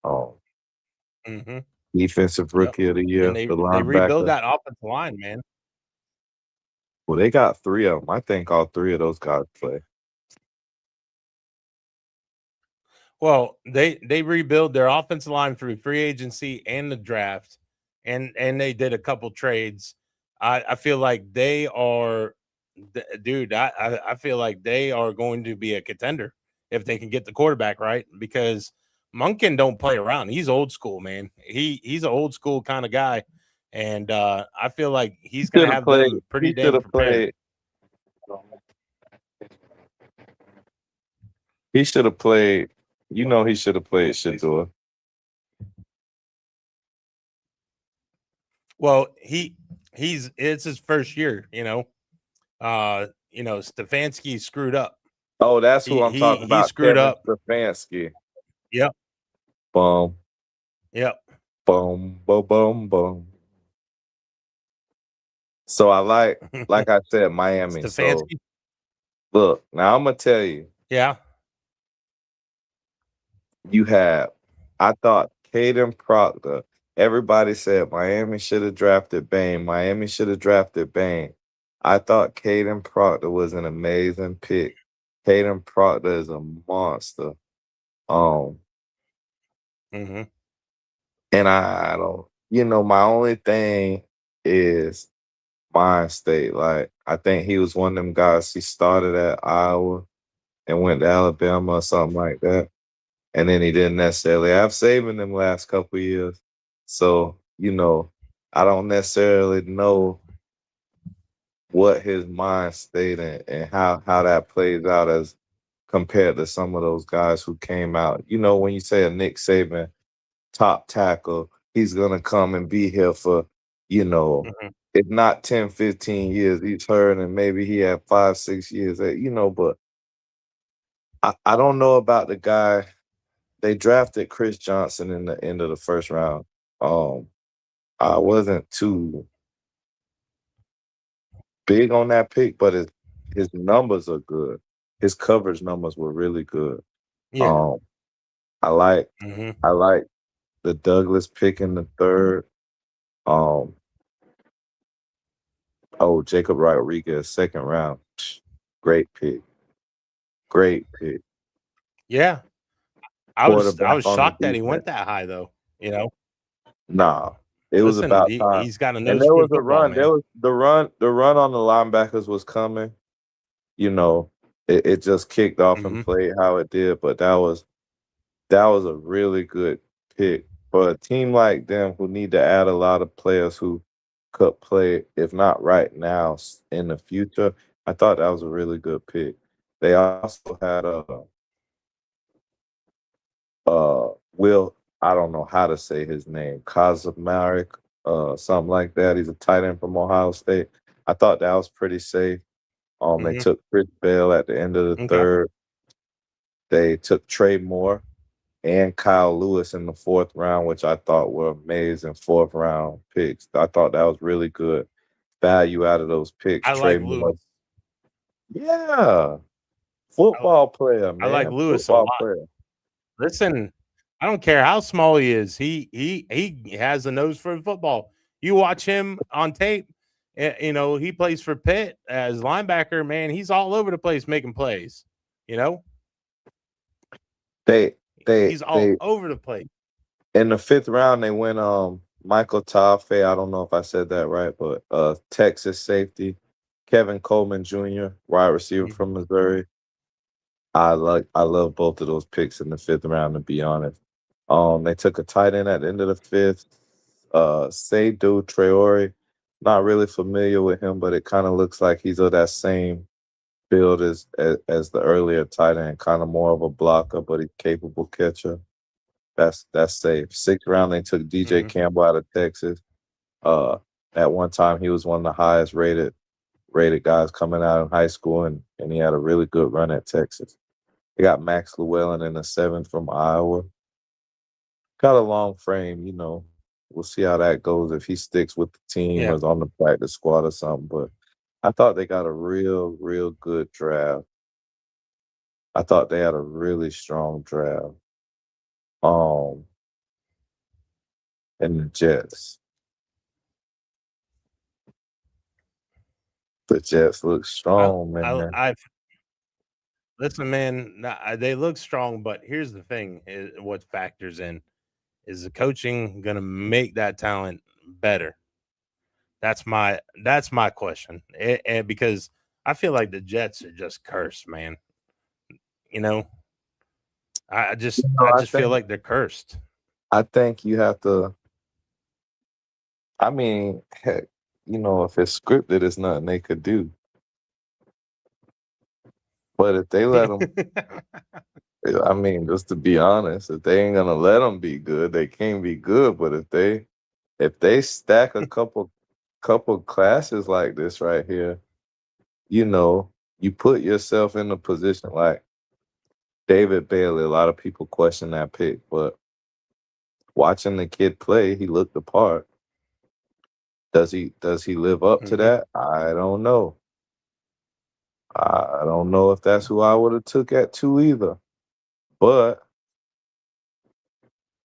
um, Mhm. defensive Yep. rookie of the And year, the they rebuild linebacker. that offensive line, man. Well, they got 3 of them. I think all 3 of those guys play. Well, they rebuild their offensive line through free agency and the draft, and they did a couple trades. I feel like they are, dude. I feel like they are going to be a contender if they can get the quarterback right, because Monken don't play around. He's old school, man. He's an old school kind of guy, and I feel like he's going Should to have have played. them pretty He should damn have prepared. played. He should have played. You know, he should have played Shador. Well, it's his first year, Stefanski screwed up. Oh, that's who I'm talking He about. screwed Kevin up. Stefanski. Yep. Boom, Yep. boom, boom, boom, boom. So I like I said, Miami. So Stefanski. look, now I'm gonna tell you, Yeah. you have. I thought Caden Proctor. Everybody said Miami should have drafted Bain. Miami should have drafted Bain. I thought Caden Proctor was an amazing pick. Caden Proctor is a monster. Um, Mm-hmm. and I don't, my only thing is mind state. Like, I think he was one of them guys. He started at Iowa and went to Alabama or something like that. And then he didn't necessarily have saving them last couple of years. So, I don't necessarily know what his mind state and how that plays out as compared to some of those guys who came out. When you say a Nick Saban top tackle, he's going to come and be here for, Mm-hmm. if not 10, 15 years, he's heard, and maybe he had 5, 6 years, but I don't know about the guy. They drafted Chris Johnson in the end of the first round. I wasn't too big on that pick, but his numbers are good. his coverage numbers were really good. Yeah. I like hmm I like the Douglas pick in the third. Um, Jacob Rodriguez, second round. Great pick. Great pick. Yeah. I Quarterback was on the shocked that he defense. went that high though. You know, Nah, it was listen, about time. he's got a And nose there for was a football, run. man. There was the run on the linebackers was coming. You know, it just kicked off and hmm played how it did. But that was a really good pick for a team like them who need to add a lot of players who could play, if not right now, in the future. I thought that was a really good pick. They also had Will, I don't know how to say his name, Kazimaric, something like that. He's a tight end from Ohio State. I thought that was pretty safe. They hmm took Chris Bell at the end of the Okay. third. They took Trey Moore and Kyle Lewis in the fourth round, which I thought were amazing fourth round picks. I thought that was really good value out of those picks. I Trey like Moore, Lewis. yeah, I, football player, I like man, Lewis a football lot. player. Listen, I don't care how small he is. He has a nose for football. You watch him on tape. You know, he plays for Pitt as linebacker. Man, he's all over the place making plays. You know, They, they, he's all they over the place. in the fifth round they went Michael Taffe. I don't know if I said that right, but Texas safety, Kevin Coleman Jr., wide receiver Mhm. from Missouri. I love both of those picks in the fifth round, to be honest. They took a tight end at the end of the fifth. Seydou Traore. Not really familiar with him, but it kind of looks like he's of that same build as the earlier tight end, kind of more of a blocker, but he's capable catcher. That's safe. Sixth round, they took DJ Mhm. Campbell out of Texas. Uh, at one time, he was one of the highest rated guys coming out in high school, and he had a really good run at Texas. They got Max Llewellyn in the seventh from Iowa. Got a long frame, you know. We'll see how that goes if he sticks with the team or Yeah, is on the practice squad or something. But I thought they got a real good draft. I thought they had a really strong draft. Um, and the Jets. The Jets look I strong, man. I've listen, man. They look strong, but here's the thing: is what factors in is the coaching going to make that talent better? That's my question. And because I feel like the Jets are just cursed, man. You know, No, I just feel like they're cursed. I think you have to. I mean, heck, if it's scripted, there's nothing they could do. But if they let them, I mean, just to be honest, if they ain't gonna let them be good, they can't be good. But if they stack a couple classes like this right here, you know, you put yourself in a position like David Bailey. A lot of people question that pick, but watching the kid play, he looked the part. Does he live up to hmm that? I don't know. I don't know if that's who I would have took at two either. But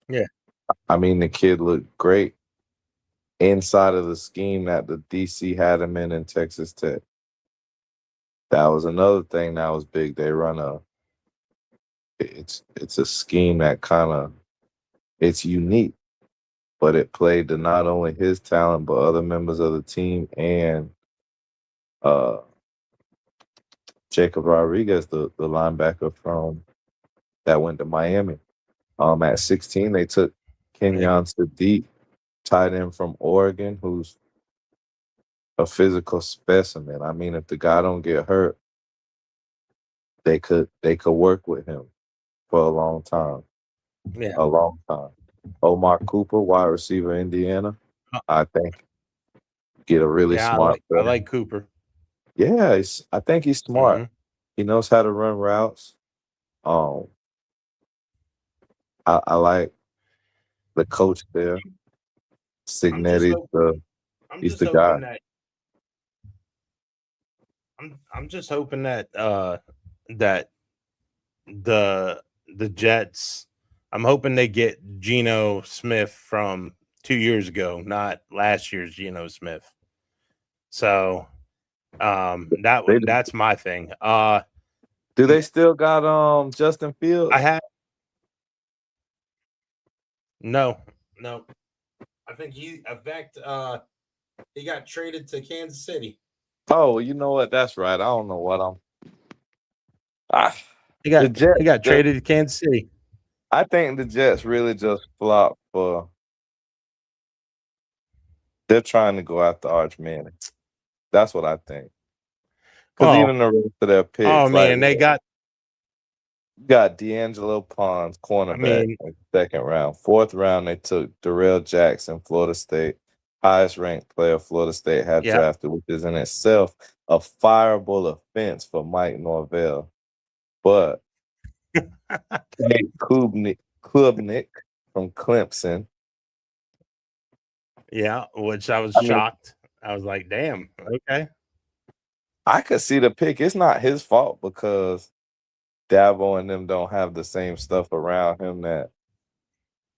Yeah, I mean, the kid looked great inside of the scheme that the DC had him in Texas Tech. That was another thing that was big. They run it's a scheme that kind of it's unique, but it played to not only his talent but other members of the team and uh Jacob Rodriguez, the linebacker from that went to Miami. At 16, they took yeah, Kenyon Sadiq, tight end from Oregon, who's a physical specimen. I mean, if the guy don't get hurt, they could work with him for a long time. yeah, A long time. Omar Cooper, wide receiver, Indiana. uh, I think get a really yeah. smart I player. like Cooper. Yeah, I think he's smart. hmm He knows how to run routes. Um, I like the coach there. I'm just Signetti's hope, the I'm he's just the guy. hoping that I'm just hoping that that the Jets. I'm hoping they get Geno Smith from 2 years ago, not last year's Geno Smith. So They, that's my thing. do they still got Justin Fields? I have no. I think he got traded to Kansas City. Oh, you know what? That's right. I don't know what He got the Jets, traded to Kansas City. I think the Jets really just flopped for. They're trying to go after Arch Manning. That's what I think. Because even the rest of their picks. Oh man, they got D'Angelo Pons, cornerback, in the second round. Fourth round, they took Darrell Jackson, Florida State, highest ranked player Florida State had drafted, which is in itself a fireable offense for Mike Norvell. But Klubnik from Clemson. Yeah, which I was shocked. I was like, damn, okay. I could see the pick. It's not his fault because Dabo and them don't have the same stuff around him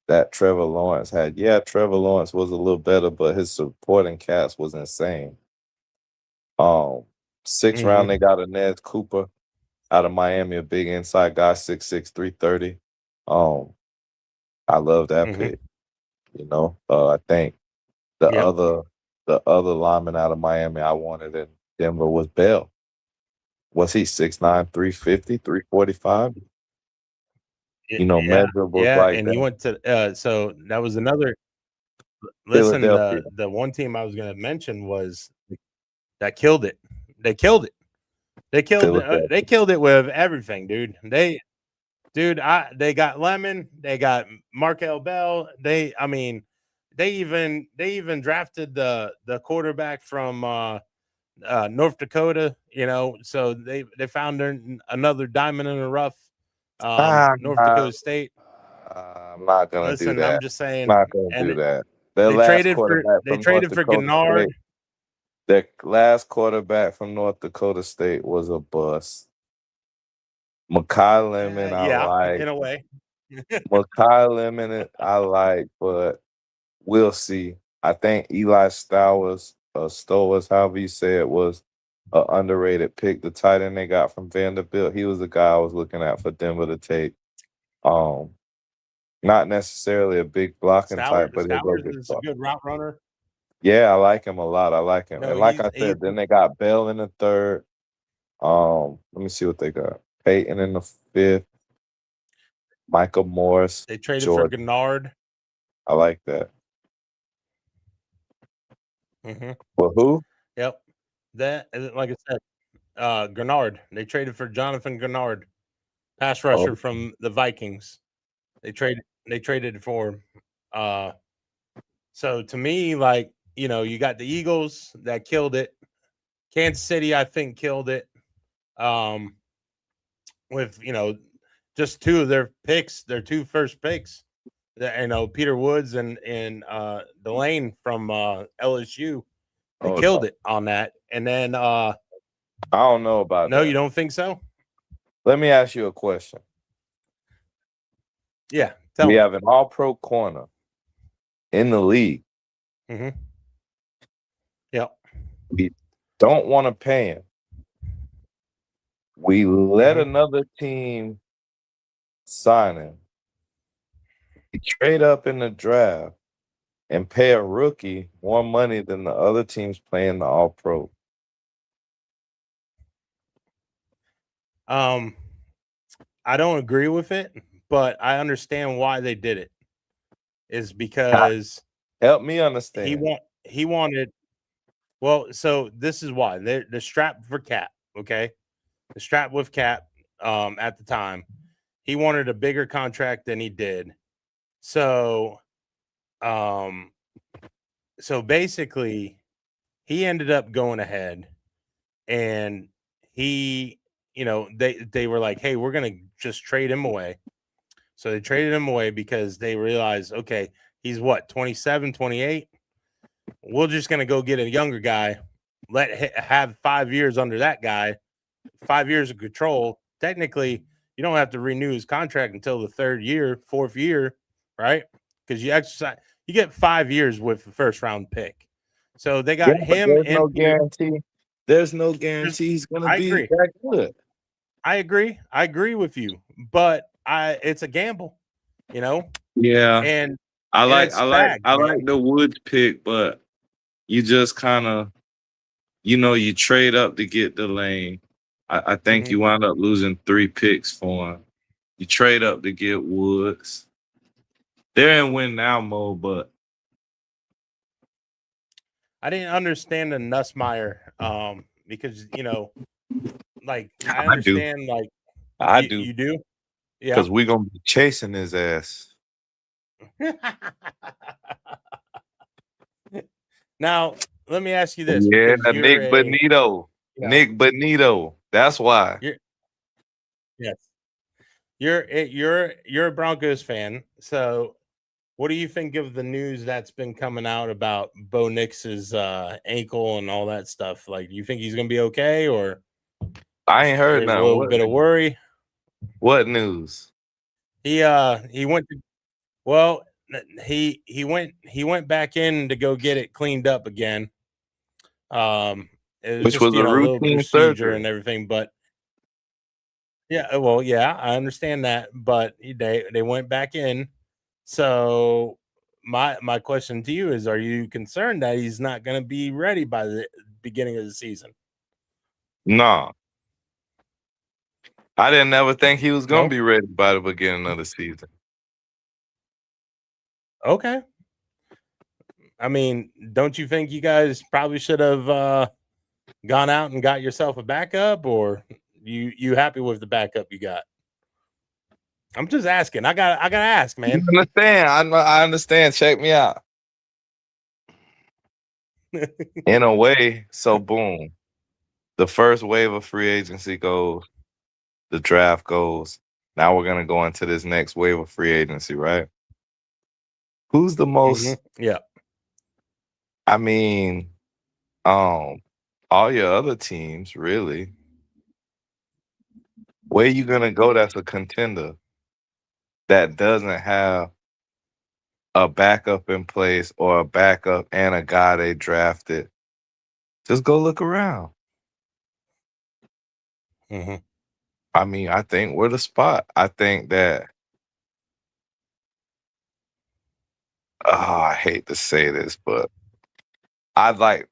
that Trevor Lawrence had. Yeah, Trevor Lawrence was a little better, but his supporting cast was insane. Sixth round, they got Inez Cooper out of Miami, a big inside guy, 6'6", 330. I love that pick. You know, I think the other lineman out of Miami I wanted in Denver was Bell. Was he 6'9", 350, 345? You know, measurables like and that. he went to so that was another. Listen, the one team I was going to mention was that killed it. They killed it. They killed it with everything, dude. They got Lemon. They got Markel Bell. They even drafted the quarterback from North Dakota. You know, so they found another diamond in the rough. North Dakota State. I'm not gonna do that. I'm just saying. Not gonna do that. They traded for Gennard. Their last quarterback from North Dakota State was a bust. Makai Lemon, I like. In a way. Makai Lemon, I like, but we'll see. I think Eli Stowers, however you say it, was an underrated pick. The tight end they got from Vanderbilt, he was the guy I was looking at for Denver to take. Not necessarily a big blocking type, but Stowers is a good route runner. Yeah, I like him a lot. I like him. And like I said, then they got Bell in the third. Let me see what they got. Peyton in the fifth. Michael Morris. They traded for Gennard. I like that. Well, who? Yep. That, like I said, Gennard. They traded for Jonathan Gennard, pass rusher from the Vikings. They traded for him. So to me, like, you know, you got the Eagles that killed it. Kansas City, I think, killed it. With, you know, just two of their picks, their two first picks. You know, Peter Woods and Delane from LSU. They killed it on that. And then I don't know about that. No, you don't think so? Let me ask you a question. Yeah. We have an all-pro corner in the league. Yep. We don't want to pay him. We let another team sign him. We trade up in the draft and pay a rookie more money than the other teams playing the all-pro. I don't agree with it, but I understand why they did it. Is because help me understand. He wanted. Well, so this is why they're strapped for cap. Okay, the strap with cap. At the time, he wanted a bigger contract than he did. So, basically, he ended up going ahead, and he, you know, they were like, hey, we're gonna just trade him away. So they traded him away because they realized, okay, he's what, 27, 28? We're just going to go get a younger guy, have 5 years under that guy, 5 years of control, technically you don't have to renew his contract until the 3rd year, 4th year, right? Because you get 5 years with the 1st round pick. So they got but him there's and no guarantee. There's no guarantee he's gonna I be agree. that good. I agree with you, but it's a gamble, you know, Yeah, and I like it's I like Spags, I man. like the Woods pick, but you just kind of you trade up to get the lane. I think Mhm. you wind up losing 3 picks for him. You trade up to get Woods. They're in win now mode, but I didn't understand the Nussmeier, because like I I do. understand, like I do. you do, yeah. Because we're gonna be chasing his ass. Now let me ask you this, Yeah, because you're Nick a Bonito. you know Nick Bonito. That's why. you're yes you're a Broncos fan. So what do you think of the news that's been coming out about Bo Nix's ankle and all that stuff? Like, do you think he's gonna be okay, or I ain't heard there's a nothing. little bit of worry? What news? He went to well he went back in to go get it cleaned up again. It was Which just was a a little routine procedure surgery. and everything, but yeah, well, yeah, I understand that, but they went back in. So my question to you is, are you concerned that he's not going to be ready by the beginning of the season? Nah. I didn't ever think he was gonna No. be ready by the beginning of the season. Okay. I mean, don't you think you guys probably should have gone out and got yourself a backup, or you happy with the backup you got? I'm just asking. I gotta ask, You man. understand? I understand. Check me out. In a way, so boom. The first wave of free agency goes, the draft goes. Now we're gonna go into this next wave of free agency, right? Who's the most Yeah. I mean, all your other teams, really. Where you gonna go that's a contender that doesn't have a backup in place or a backup and a guy they drafted? Just go look around. hmm I mean, I think we're the spot. I think that I hate to say this, but I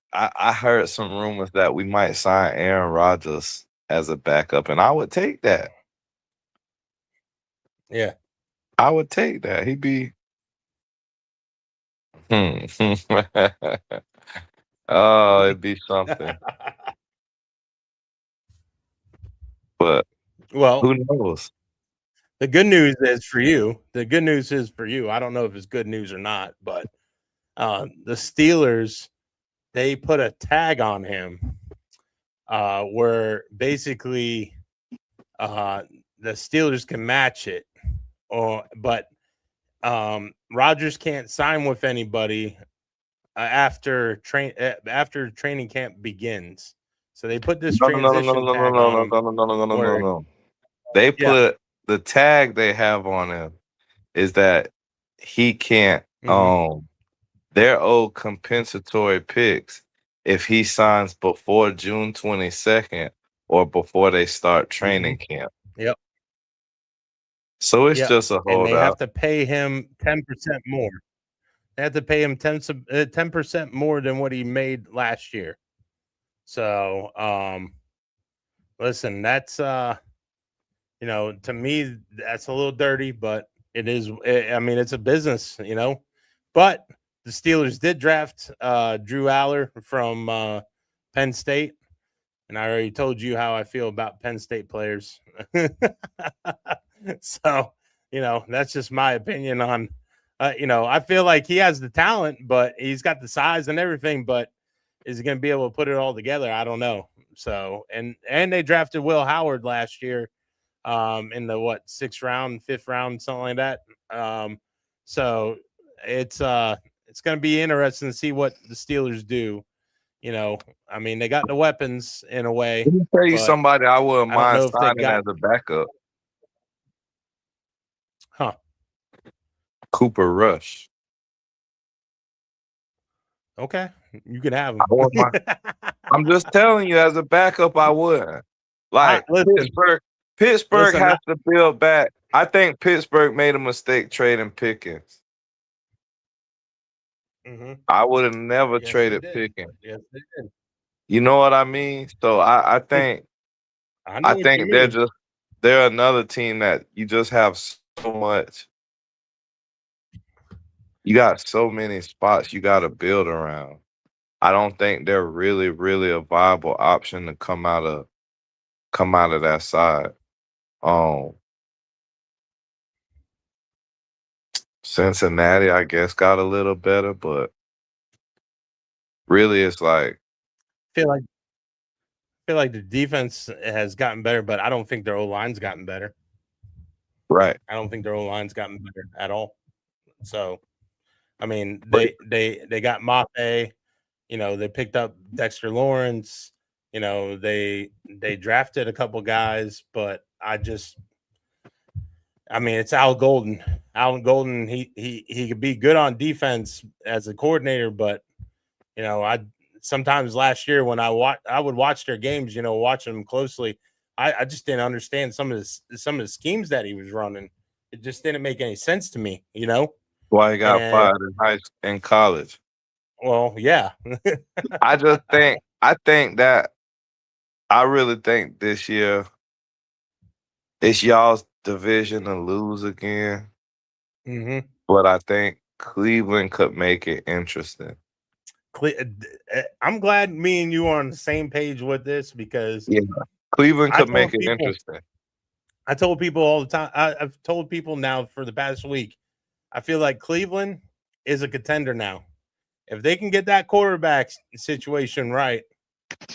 heard some rumors that we might sign Aaron Rodgers as a backup, and I would take that. Yeah. I would take that. He'd be oh, it'd be something. But Well, who knows? the good news is for you. The good news is for you. I don't know if it's good news or not, but the Steelers, they put a tag on him where basically the Steelers can match it, but Rodgers can't sign with anybody after training camp begins. So they put this No, no, no, no, transition no, no, tag no, on no, him no, no, no, no, no, no, where no. They yeah. put the tag they have on him is that he can't their old compensatory picks if he signs before June 22nd or before they start training camp. Yep. So it's Yep. just a And they have holdout. to pay him 10% more. They have to pay him 10% more than what he made last year. So, listen, that's to me that's a little dirty, but it is. I mean, it's a business, But the Steelers did draft Drew Aller from Penn State, and I already told you how I feel about Penn State players. So, that's just my opinion on. I feel like he has the talent, but he's got the size and everything. But is he going to be able to put it all together? I don't know. So, and they drafted Will Howard last year, in the 6th round, 5th round, something like that. So it's going to be interesting to see what the Steelers do. I mean, they got the weapons in a way. Let me tell you but somebody I wouldn't I don't mind know if they signing got. as a backup. Huh. Cooper Rush. Okay, you can have I them. want my. I'm just telling you, as a backup, I wouldn't. Like Pittsburgh Listen, has to build back. I think Pittsburgh made a mistake trading Pickens. I would have never Yes, they traded did. Pickens. Yes, they did. You know what I mean? So I think I know what you mean. they're another team that you just have so much. You got so many spots you got to build around. I don't think they're really, really a viable option to come out of that side. Cincinnati, I guess, got a little better, but really, it's like feel like the defense has gotten better, but I don't think their O-line's gotten better. right. I don't think their O-line's gotten better at all. So, I mean, they got Mafe, they picked up Dexter Lawrence, they drafted a couple guys, but I mean, it's Al Golden. Alan Golden, he could be good on defense as a coordinator, but I sometimes last year when I would watch their games, watching them closely. I just didn't understand some of the schemes that he was running. It just didn't make any sense to me, Why he got And fired in college? well, yeah, I really think this year it's y'all's division to lose again. But I think Cleveland could make it interesting. I'm glad me and you are on the same page with this because Cleveland could make it interesting. I told people all the time. I've told people now for the past week. I feel like Cleveland is a contender now. If they can get that quarterback situation right,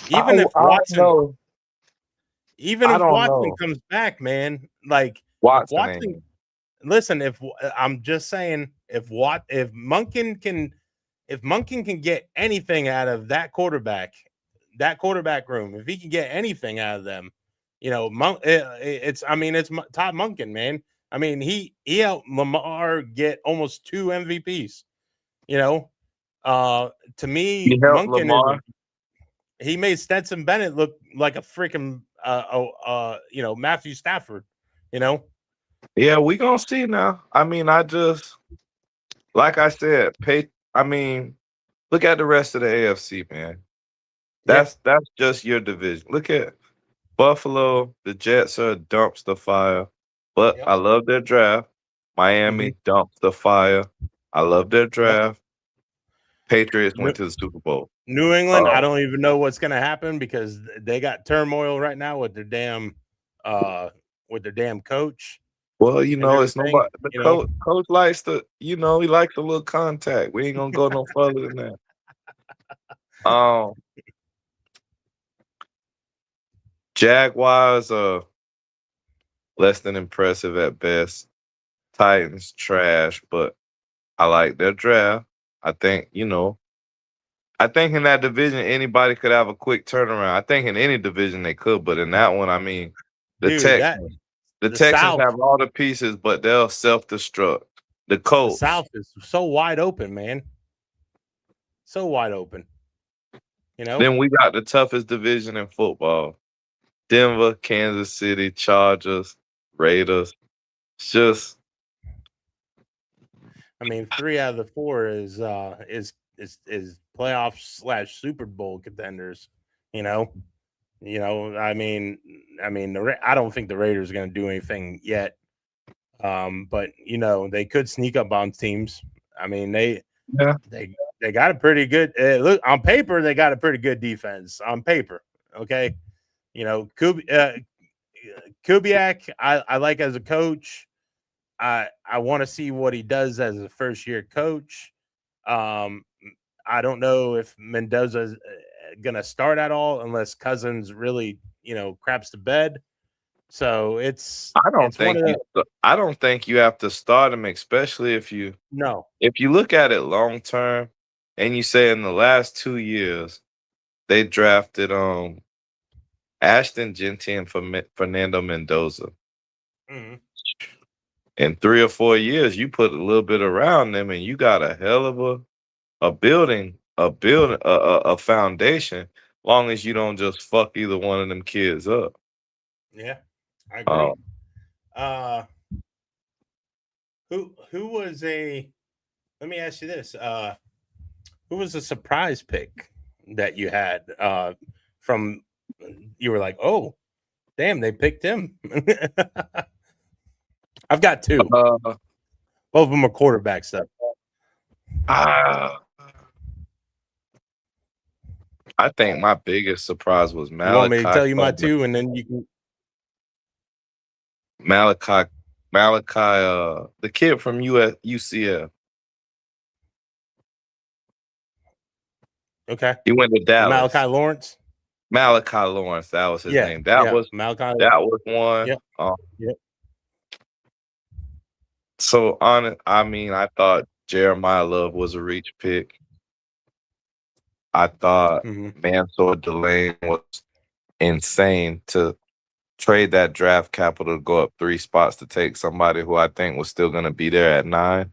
even if Watson comes back, man, like Watson. Listen, if I'm just saying, if Monken can get anything out of that quarterback room, if he can get anything out of them, it's Todd Monken, man. I mean, he helped Lamar get almost 2 MVPs. To me, He helped Monken Lamar. He made Stetson Bennett look like a freaking Matthew Stafford. Yeah, we gonna see now. I mean, like I said, look at the rest of the AFC, man. That's just your division. Look at Buffalo. The Jets are a dumpster fire, but I love their draft. Miami dumpster fire. I love their draft. Patriots went to the Super Bowl. New England, I don't even know what's going to happen because they got turmoil right now with their damn coach. Well, it's nobody. The coach likes to, he likes a little contact. We ain't gonna go no further than that. Jaguars are less than impressive at best. Titans trash, but I like their draft. I think in that division anybody could have a quick turnaround. I think in any division they could, but in that one, I mean, the Texans have all the pieces, but they'll self-destruct. The Colts. The South is so wide open, man. So wide open. Then we got the toughest division in football. Denver, Kansas City, Chargers, Raiders. It's just, I mean, 3 out of the 4 is playoff / Super Bowl contenders. I mean, I don't think the Raiders are going to do anything yet. But they could sneak up on teams. I mean, they got a pretty good look on paper. They got a pretty good defense on paper. Okay, Kubiak, I like as a coach. I want to see what he does as a first year coach. I don't know if Mendoza's gonna start at all unless Cousins really craps the bed. So I don't think you have to start him, especially if you look at it long term and you say in the last 2 years they drafted Ashton Genty and Fernando Mendoza. Mm-hmm. In 3 or 4 years, you put a little bit around them, and you got a hell of a foundation. Long as you don't just fuck either one of them kids up. Yeah, I agree. Uh, Who was a? Let me ask you this: who was a surprise pick that you had from? You were like, oh, damn, they picked him. I've got two. Both of them are quarterbacks, though. I think my biggest surprise was Malachi. You want me to tell you my two, and then you can. Malachi, the kid from UCF. Okay. He went to Dallas. Malachi Lawrence. That was his name. That was Malachi. That was one. Yep. Yep. So I thought Jeremiah Love was a reach pick. I thought Mansour Delane was insane to trade that draft capital to go up 3 spots to take somebody who I think was still going to be there at 9.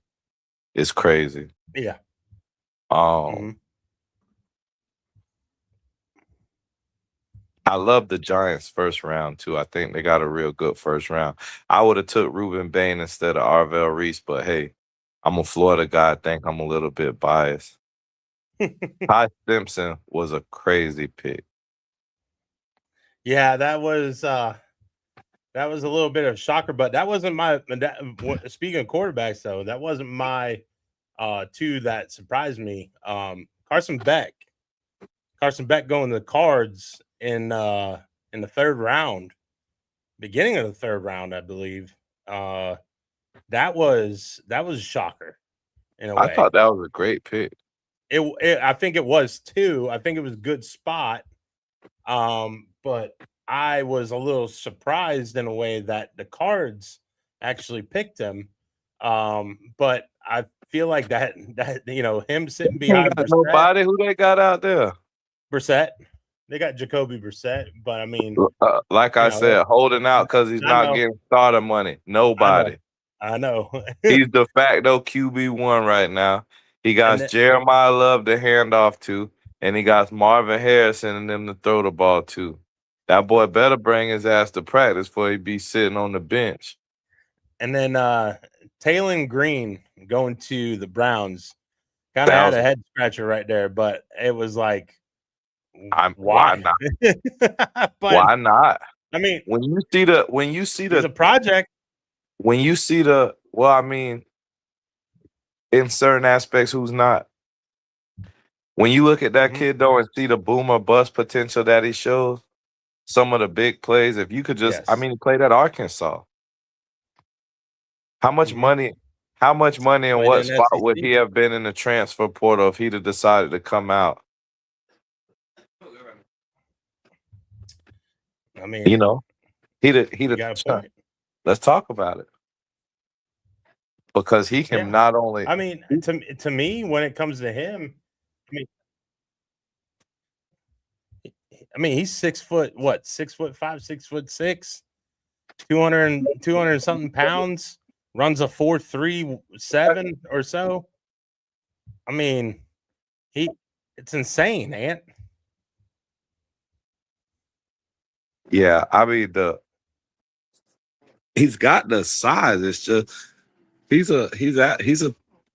It's crazy. Yeah. I love the Giants' first round too. I think they got a real good first round. I would have took Reuben Bain instead of Arvell Reese, but hey, I'm a Florida guy. I think I'm a little bit biased. Ty Simpson was a crazy pick. Yeah, that was a little bit of a shocker, but that wasn't my. Speaking of quarterbacks, though, that wasn't my two that surprised me. Carson Beck going to the Cards in the 3rd round, beginning of the 3rd round, I believe. That was a shocker. In a way, I thought that was a great pick. I think it was too. I think it was a good spot. But I was a little surprised in a way that the Cards actually picked him. But I feel like that him sitting behind Brissett, nobody who they got out there. Brissett. They got Jacoby Brissett, but I mean, like I said, holding out because he's not getting starter money. Nobody. I know. He's de facto QB1 right now. He got Jeremiah Love to hand off to, and he got Marvin Harrison and them to throw the ball to. That boy better bring his ass to practice before he be sitting on the bench. And then Taylon Green going to the Browns kind of had a head scratcher right there, but it was like, why not? Why not? I mean, when you see the project, when you see in certain aspects, who's not? When you look at that kid though and see the boom or bust potential that he shows, some of the big plays, if you could just, he played at Arkansas. How much money and what spot would he have been in the transfer portal if he'd have decided to come out? I mean, he'd have. Let's talk about it. Because he can not only. I mean, to me, when it comes to him, I mean, he's 6 foot, 6'5", 6'6", 200 something pounds, runs a 4.37 or so. I mean, it's insane, Ant. Yeah, I mean he's got the size. It's just he's a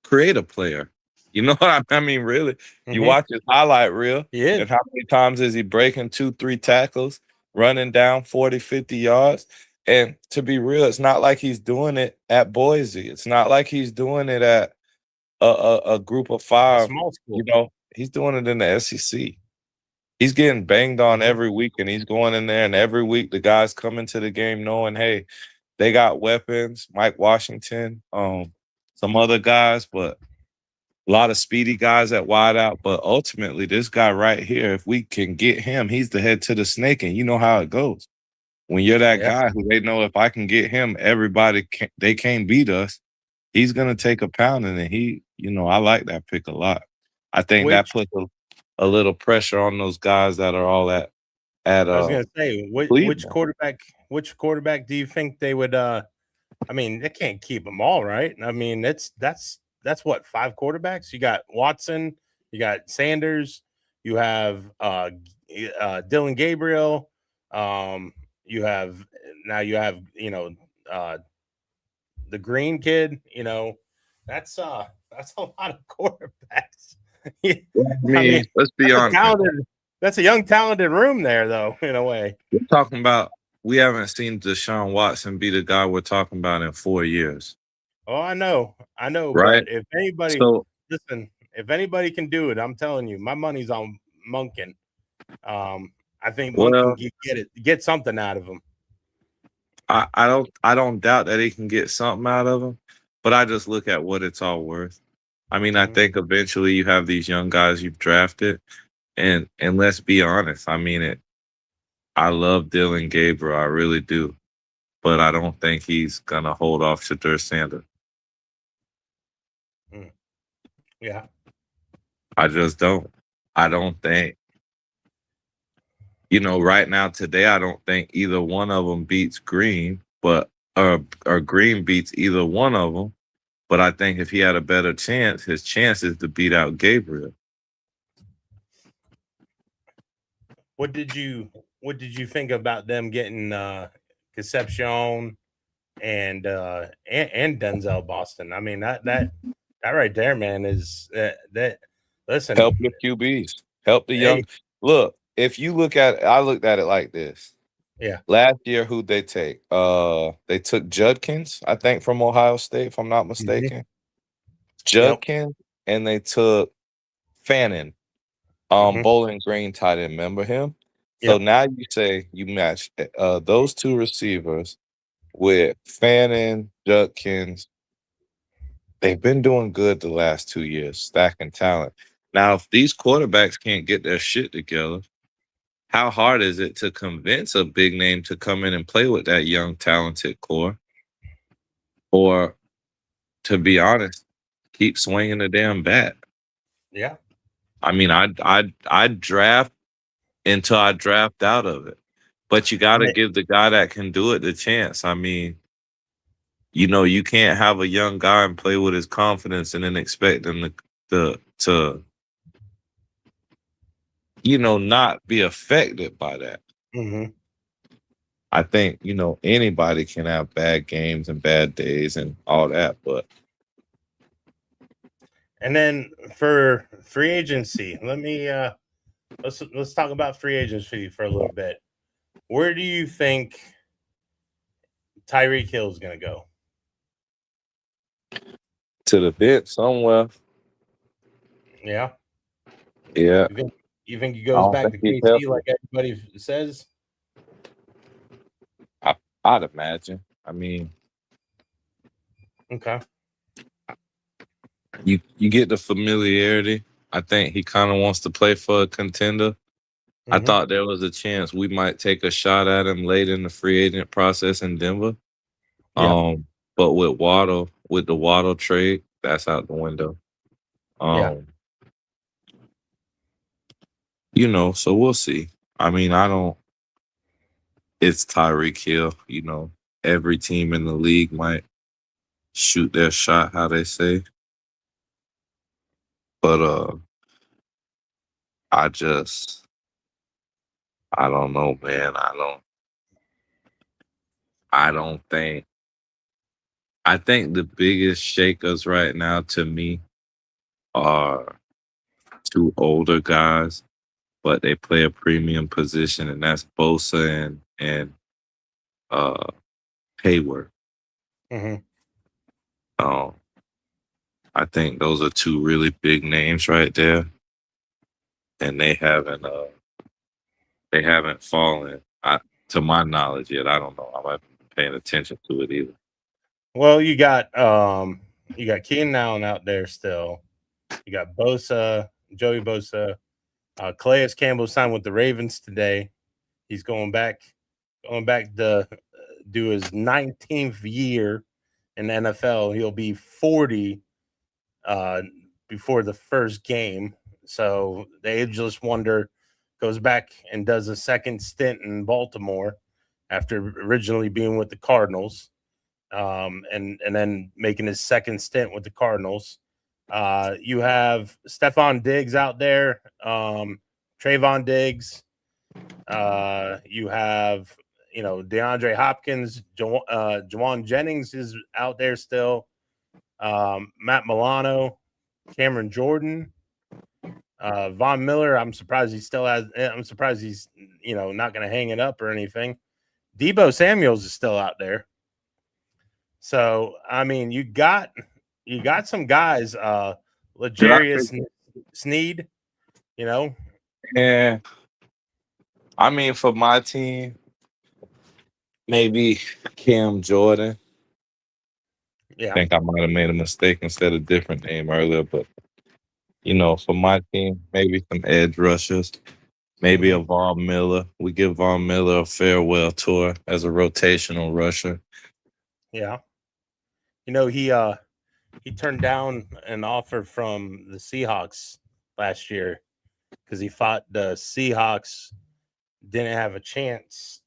creative player. You know what I mean? Really, you watch his highlight reel, and how many times is he breaking 2-3 tackles, running down 40, 50 yards? And to be real, it's not like he's doing it at Boise. It's not like he's doing it at a group of 5. He's doing it in the SEC. He's getting banged on every week, and he's going in there, and every week the guys come into the game knowing, hey, they got weapons. Mike Washington, some other guys, but a lot of speedy guys at wideout. But ultimately, this guy right here, if we can get him, he's the head to the snake, and you know how it goes. When you're that guy who they know if I can get him, they can't beat us. He's gonna take a pounding, and I like that pick a lot. I think that puts a little pressure on those guys that are all at I was gonna say, which Cleveland. quarterback do you think they would? I mean, they can't keep them all, right? I mean, that's what, 5 quarterbacks. You got Watson, you got Sanders, you have Dylan Gabriel, you have the Green kid. That's a lot of quarterbacks. I I mean, mean, let's be honest. that's a young, talented room there, though, in a way. We're talking about we haven't seen Deshaun Watson be the guy we're talking about in 4 years. Oh, I know, Right? but if anybody, So listen, if anybody can do it, I'm telling you, my money's on Monken. I think well, Monken can get something out of him. I don't doubt that he can get something out of him, but I just look at what it's all worth. I mean, I think eventually you have these young guys you've drafted, and let's be honest. I mean, I love Dylan Gabriel, I really do, but I don't think he's gonna hold off Shadur Sanders. Yeah, I just don't. I don't think. Right now today, I don't think either one of them beats Green, but or Green beats either one of them. But I think if he had a better chance, his chance is to beat out Gabriel. What did you think about them getting Concepcion and Denzel Boston? I mean, that right there, man, is that. Listen, Help the QBs. Help the young. Look, if you look at it, I looked at it like this. Yeah. Last year, who'd they take? They took Judkins, I think, from Ohio State, if I'm not mistaken. Judkins, and they took Fannin. Bowling Green tight end. Remember him? So now you say you match those two receivers with Fannin, Judkins. They've been doing good the last 2 years, stacking talent. Now, if these quarterbacks can't get their shit together, how hard is it to convince a big name to come in and play with that young, talented core? Or, to be honest, keep swinging the damn bat? Yeah. I mean, I'd draft until I draft out of it. But you got to give the guy that can do it the chance. I mean, you can't have a young guy and play with his confidence and then expect him to not be affected by that. I think, anybody can have bad games and bad days and all that, but. And then for free agency, let's talk about free agency for a little bit. Where do you think Tyreek Hill is going to go? To the bench somewhere. Yeah. Yeah. You think he goes back to KC like everybody says? I'd imagine. I mean, okay. You get the familiarity. I think he kind of wants to play for a contender. I thought there was a chance we might take a shot at him late in the free agent process in Denver. Yeah. But with the Waddle trade, that's out the window. So we'll see. I mean, it's Tyreek Hill. Every team in the league might shoot their shot, how they say. But I don't know, man. I think the biggest shakers right now to me are two older guys, but they play a premium position, and that's Bosa and Hayward. I think those are two really big names right there, and they haven't fallen to my knowledge yet. I don't know. I might be paying attention to it either. Well, you got Keenan Allen out there still. You got Bosa, Joey Bosa. Calais Campbell signed with the Ravens today. He's going back to do his 19th year in the NFL. He'll be 40 before the first game. So the ageless wonder goes back and does a second stint in Baltimore after originally being with the Cardinals, and then making his second stint with the Cardinals. You have Stephon Diggs out there, Trayvon Diggs. You have, DeAndre Hopkins, Jawan Jennings is out there still. Matt Milano, Cameron Jordan, Von Miller. I'm surprised he still has. I'm surprised he's not going to hang it up or anything. Debo Samuels is still out there. So I mean, you got some guys. L'Jarius Sneed. Yeah. I mean, for my team, maybe Cam Jordan. Yeah. I think I might have made a mistake and said a different name earlier, but for my team, maybe some edge rushers, maybe a Von Miller. We give Von Miller a farewell tour as a rotational rusher. Yeah. He turned down an offer from the Seahawks last year because he thought the Seahawks didn't have a chance,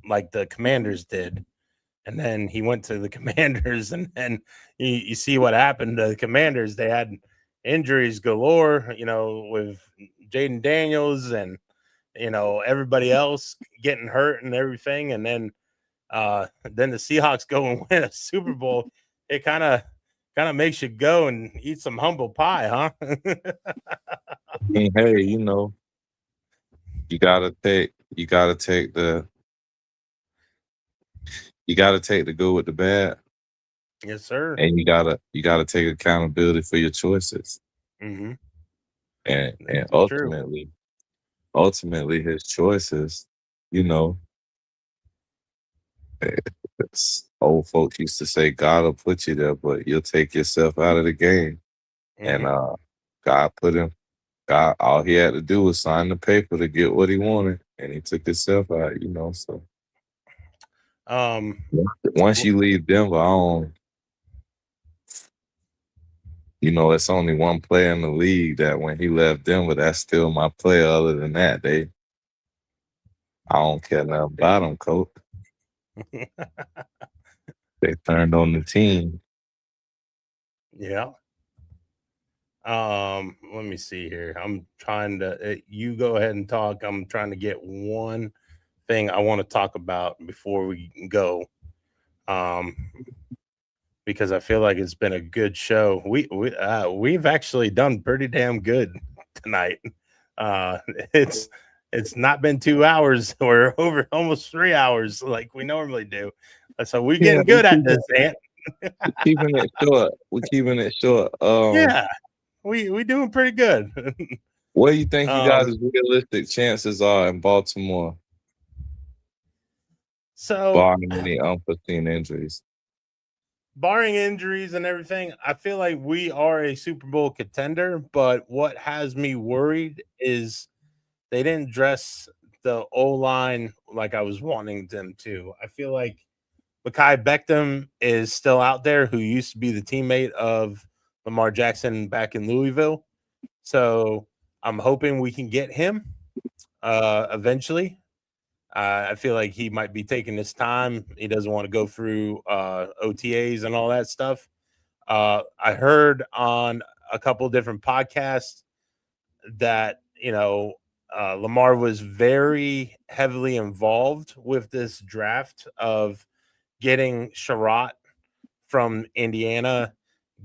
like the Commanders did. And then he went to the Commanders, and then you see what happened to the Commanders. They had injuries galore, with Jaden Daniels and, everybody else getting hurt and everything. And then the Seahawks go and win a Super Bowl. It kind of makes you go and eat some humble pie, huh? And hey, you gotta take the good with the bad. Yes, sir. And you gotta take accountability for your choices. Mm-hmm. And True. ultimately his choices, old folks used to say God will put you there, but you'll take yourself out of the game. Mm-hmm. And God, all he had to do was sign the paper to get what he wanted, and he took himself out, so once you leave Denver, it's only one player in the league that when he left Denver, that's still my player. Other than that, I don't care nothing about them, coach. They turned on the team. Yeah. Let me see here. I'm trying to. You go ahead and talk. I'm trying to get one thing I want to talk about before we go. Because I feel like it's been a good show. We've actually done pretty damn good tonight. It's not been 2 hours. We're over almost 3 hours like we normally do. So we're getting good at this, Ant. We're keeping it short. Yeah, we doing pretty good. What do you think you guys' realistic chances are in Baltimore? So, barring any unforeseen injuries. Barring injuries and everything, I feel like we are a Super Bowl contender. But what has me worried is they didn't dress the O-line like I was wanting them to. I feel like Mekhi Beckham is still out there, who used to be the teammate of Lamar Jackson back in Louisville. So I'm hoping we can get him eventually. I feel like he might be taking his time. He doesn't want to go through OTAs and all that stuff. I heard on a couple different podcasts that, Lamar was very heavily involved with this draft of getting Sherrod from Indiana.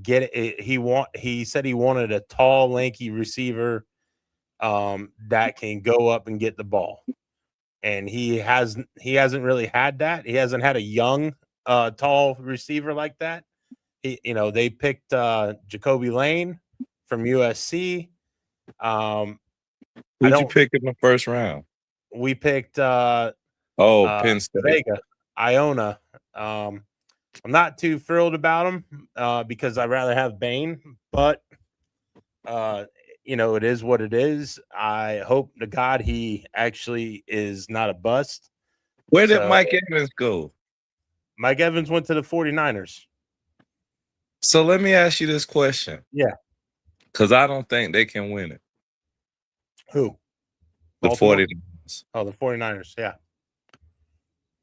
He said he wanted a tall, lanky receiver that can go up and get the ball. And he hasn't really had that. He hasn't had a young, tall receiver like that. They picked Jacoby Lane from USC. Who'd you pick in the first round? We picked Penn State. Vega, Iona. I'm not too thrilled about him because I'd rather have Bain, but it is what it is. I hope to God he actually is not a bust. Where did Mike Evans go? Mike Evans went to the 49ers. So let me ask you this question. Yeah. Because I don't think they can win it. Who? The Baltimore? 49ers. Oh, the 49ers. Yeah.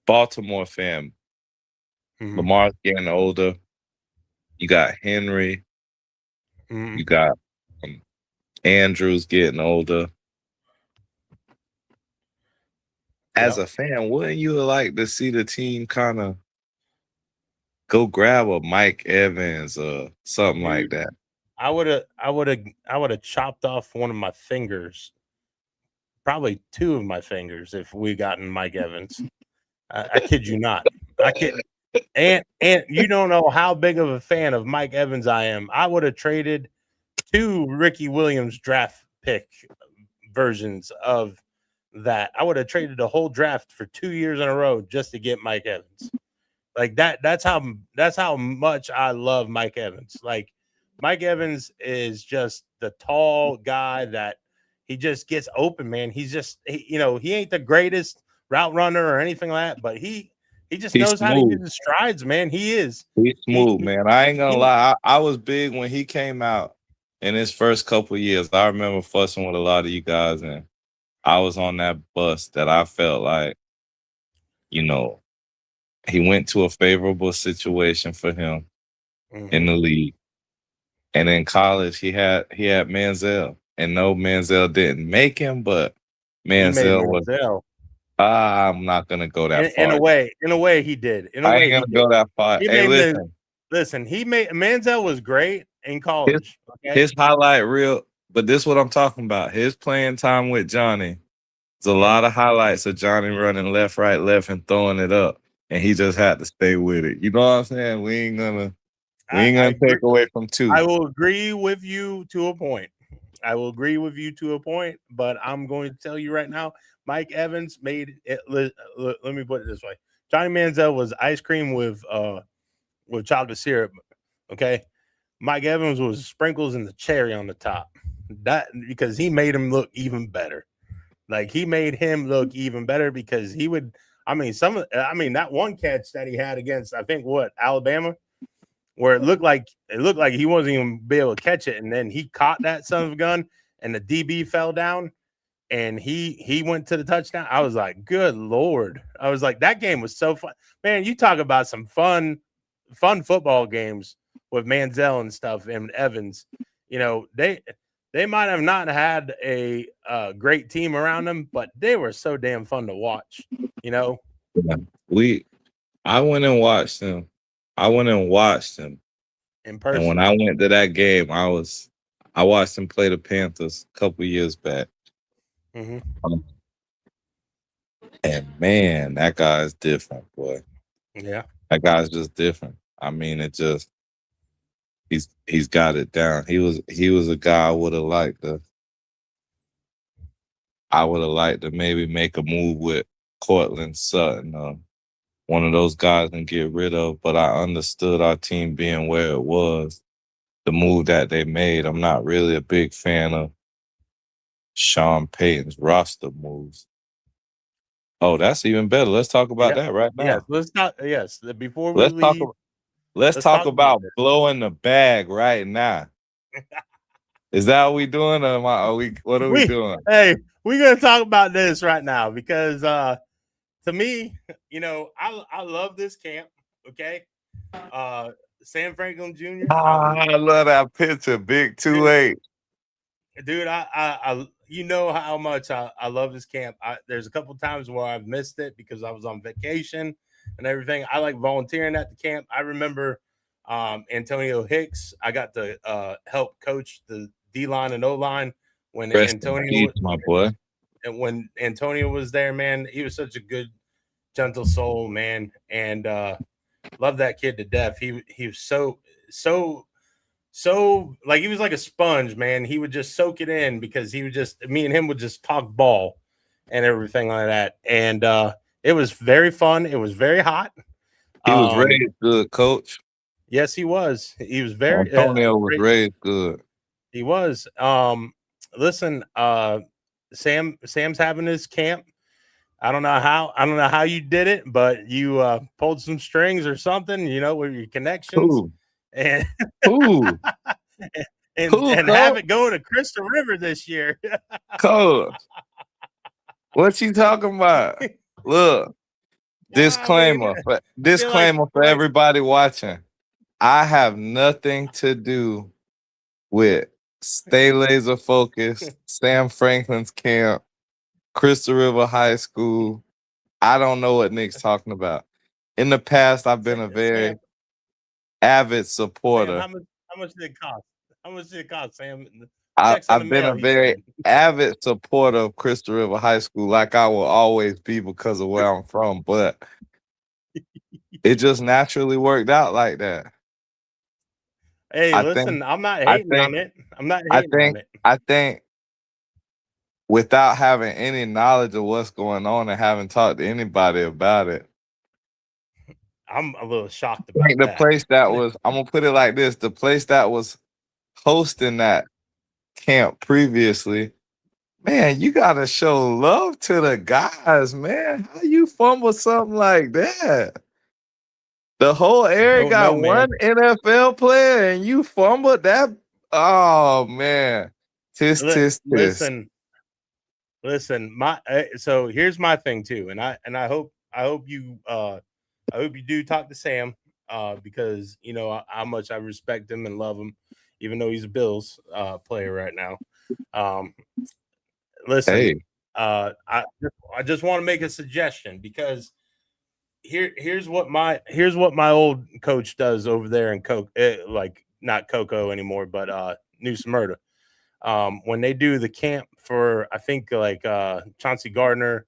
Baltimore fan. Mhm. Lamar's getting older. You got Henry. Mhm. You got Andrews getting older. As a fan, wouldn't you like to see the team kind of go grab a Mike Evans or something like that? I would have chopped off one of my fingers, probably two of my fingers, if we gotten Mike Evans. I kid you not. I kid. And you don't know how big of a fan of Mike Evans I am. I would have traded 2 Ricky Williams draft pick versions of that. I would have traded the whole draft for 2 years in a row just to get Mike Evans. Like that. That's how much I love Mike Evans. Like Mike Evans is just the tall guy that he just gets open, man. He's just he ain't the greatest route runner or anything like that, but he just He's knows how to use smooth. his strides, man. He is. He's smooth, He- man. I ain't gonna lie. I was big when he came out in his first couple of years. I remember fussing with a lot of you guys, and I was on that bus that I felt like, he went to a favorable situation for him in the league. And in college, he had Manziel. And no, Manziel didn't make him, but He made Manziel was. Manziel. I'm not gonna go that far. In a way, he did. In a I way, ain't he gonna did. go that far. He Hey, made listen. He made Manziel was great in college. His highlight reel, but this is what I'm talking about. His playing time with Johnny. There's a lot of highlights of Johnny running left, right, left, and throwing it up, and he just had to stay with it. You know what I'm saying? We ain't gonna take away from 2. I will agree with you to a point. But I'm going to tell you right now, Mike Evans made it. Let me put it this way: Johnny Manziel was ice cream with chocolate syrup. Okay, Mike Evans was sprinkles and the cherry on the top. That because he made him look even better. Like he made him look even better because he would. That one catch that he had against, I think, Alabama, where it looked like he wasn't even be able to catch it, and then he caught that son of a gun, and the DB fell down, and he went to the touchdown. I was like, good Lord. I was like, that game was so fun. Man, you talk about some fun football games with Manziel and stuff and Evans. They might have not had a great team around them, but they were so damn fun to watch. I went and watched them. In person. And when I went to that game, I watched him play the Panthers a couple years back. Mm-hmm. And man, that guy's different, boy. Yeah. That guy's just different. I mean, it just he's got it down. He was a guy I would have liked to maybe make a move with Cortland Sutton, one of those guys, and get rid of. But I understood our team being where it was, the move that they made. I'm not really a big fan of Sean Payton's roster moves. Oh, that's even better. Let's talk about that right now. Yes, let's talk. Yes, before we leave. Let's talk about blowing the bag right now. Is that what we doing? Or what are we doing? Hey, we're gonna talk about this right now because to me, I love this camp. Okay, Sam Franklin Jr. I love that picture, Big 2-8. Dude, I you know how much I love this camp. There's a couple times where I've missed it because I was on vacation and everything. I like volunteering at the camp. I remember Antonio Hicks. I got to help coach the D-line and O-line when Antonio, my boy. And when Antonio was there, man, he was such a good, gentle soul, man, and love that kid to death. He was so like he was like a sponge, man. He would just soak it in because me and him would just talk ball and everything like that. And it was very fun. It was very hot. He was raised good, coach. Yes, he was. He was very Antonio was raised good. He was. Listen, Sam's having his camp. I don't know how you did it, but you pulled some strings or something, with your connections. Ooh. And Cool, and have coach. it go to Crystal River this year. Coach, what you talking about? Look, I mean, I feel disclaimer for like everybody watching. I have nothing to do with Stay Laser Focused, Sam Franklin's camp, Crystal River High School. I don't know what Nick's talking about. In the past, I've been a very Sam, avid Sam, supporter. how much did it cost? How much did it cost, Sam? I, Checks in the I've been a mail, he very said. avid supporter of Crystal River High School, like I will always be because of where I'm from. But it just naturally worked out like that. Hey, I think, listen, I'm not I hating on think, it. I'm not I hating on think, it. I think, without having any knowledge of what's going on and having talked to anybody about it, I'm a little shocked I think about the that. place that was, I'm gonna put it like this: the place that was hosting that camp previously, man, you gotta show love to the guys, man. How you fumble something like that? The whole area Don't know, got man. one NFL player and you fumbled that. Oh man. Tis tis tis. Listen, my so here's my thing too, and I hope you do talk to Sam because you know how much I respect him and love him, even though he's a Bills player right now. Um, listen, Hey, I just want to make a suggestion because here's what my old coach does over there in like not Cocoa anymore, but New Smyrna. When they do the camp for I think like Chauncey Gardner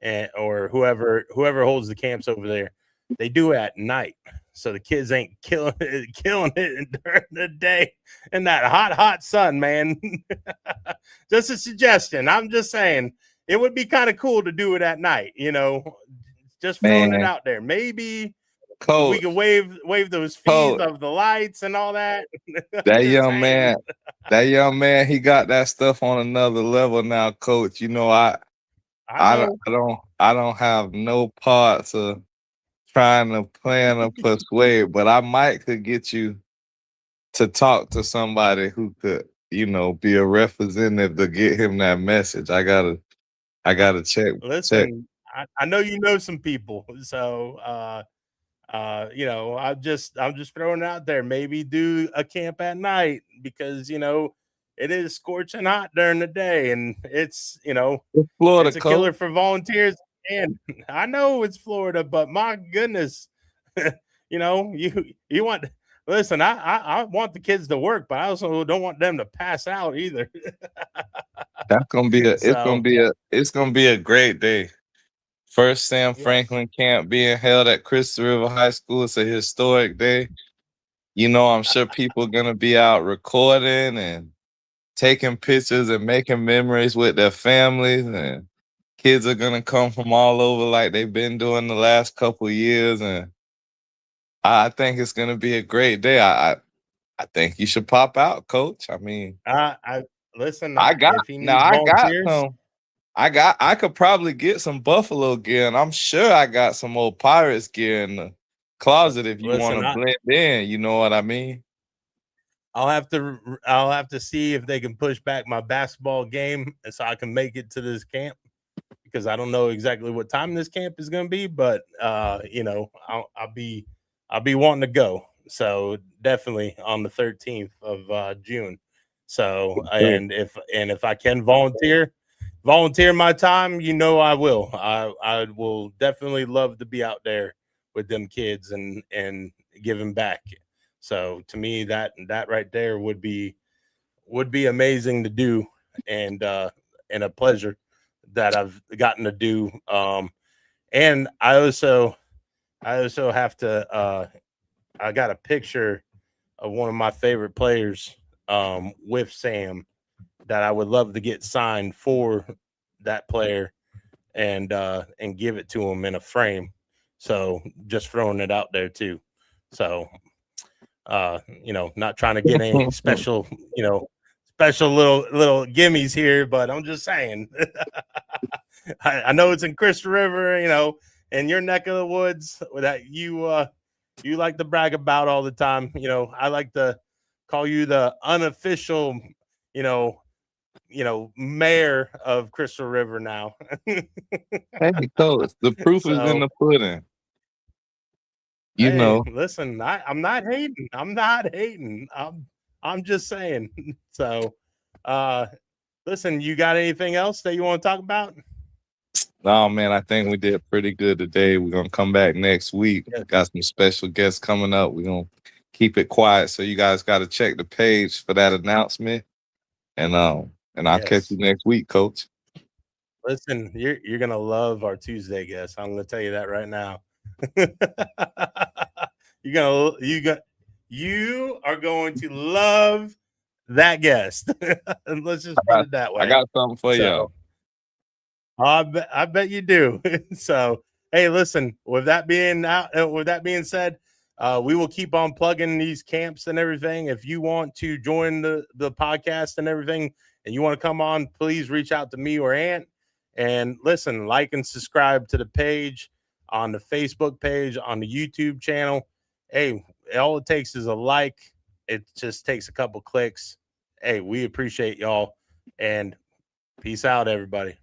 and or whoever holds the camps over there, they do it at night. So the kids ain't killing it during the day in that hot sun, man. Just a suggestion. I'm just saying it would be kind of cool to do it at night, you know. Just throwing it man, out there. Maybe if we coach, could wave those fees coach, of the lights and all that. that Just young saying. man, that young man, he got that stuff on another level now, coach. You know, I know. I don't have no parts of trying to plan or persuade, but I might could get you to talk to somebody who could, you know, be a representative to get him that message. I gotta check. Listen, I know you know some people, so you know, I'm just throwing it out there. Maybe do a camp at night because you know it is scorching hot during the day, and it's you know Florida it's a killer coach. for volunteers. And I know it's Florida, but my goodness, you know you want. Listen, I want the kids to work, but I also don't want them to pass out either. That's gonna be So it's gonna be a great day. First Sam yes, Franklin camp being held at Crystal River High School. It's a historic day. You know, I'm sure people are gonna be out recording and taking pictures and making memories with their families, and kids are gonna come from all over like they've been doing the last couple years. And I think it's gonna be a great day. I think you should pop out, coach. I mean, I listen. If he needs I got volunteers, some. I could probably get some Buffalo gear, and I'm sure I got some old Pirates gear in the closet if you want listen. to blend in. You know what I mean? I'll have to see if they can push back my basketball game so I can make it to this camp because I don't know exactly what time this camp is going to be, but you know, I'll be wanting to go. So definitely on the 13th of June. So Great. and if I can volunteer my time, you know I will. I will definitely love to be out there with them kids and giving back. So to me, that right there would be amazing to do, and a pleasure that I've gotten to do. And I also have to. I got a picture of one of my favorite players with Sam that I would love to get signed for that player and give it to him in a frame. So just throwing it out there too. So you know, not trying to get any special, you know, special little gimmies here, but I'm just saying. I know it's in Crystal River, you know, in your neck of the woods that you like to brag about all the time. You know, I like to call you the unofficial, mayor of Crystal River now. Hey, coach, the proof is in the pudding. You know, listen, I'm not hating. I'm just saying. So, listen, you got anything else that you want to talk about? no, man, I think we did pretty good today. We're gonna come back next week. Yeah. Got some special guests coming up. We're gonna keep it quiet, so you guys got to check the page for that announcement. And I'll catch you next week, Coach. Listen, you're gonna love our Tuesday guest. I'm gonna tell you that right now. You are going to love that guest. Let's just put it that way. I got something for y'all. I bet you do. So, hey, listen, with that being said, we will keep on plugging these camps and everything. If you want to join the podcast and everything, and you want to come on, please reach out to me or Ant. And listen, like and subscribe to the page, on the Facebook page, on the YouTube channel. Hey, all it takes is a like. It just takes a couple clicks. Hey, we appreciate y'all. And peace out, everybody.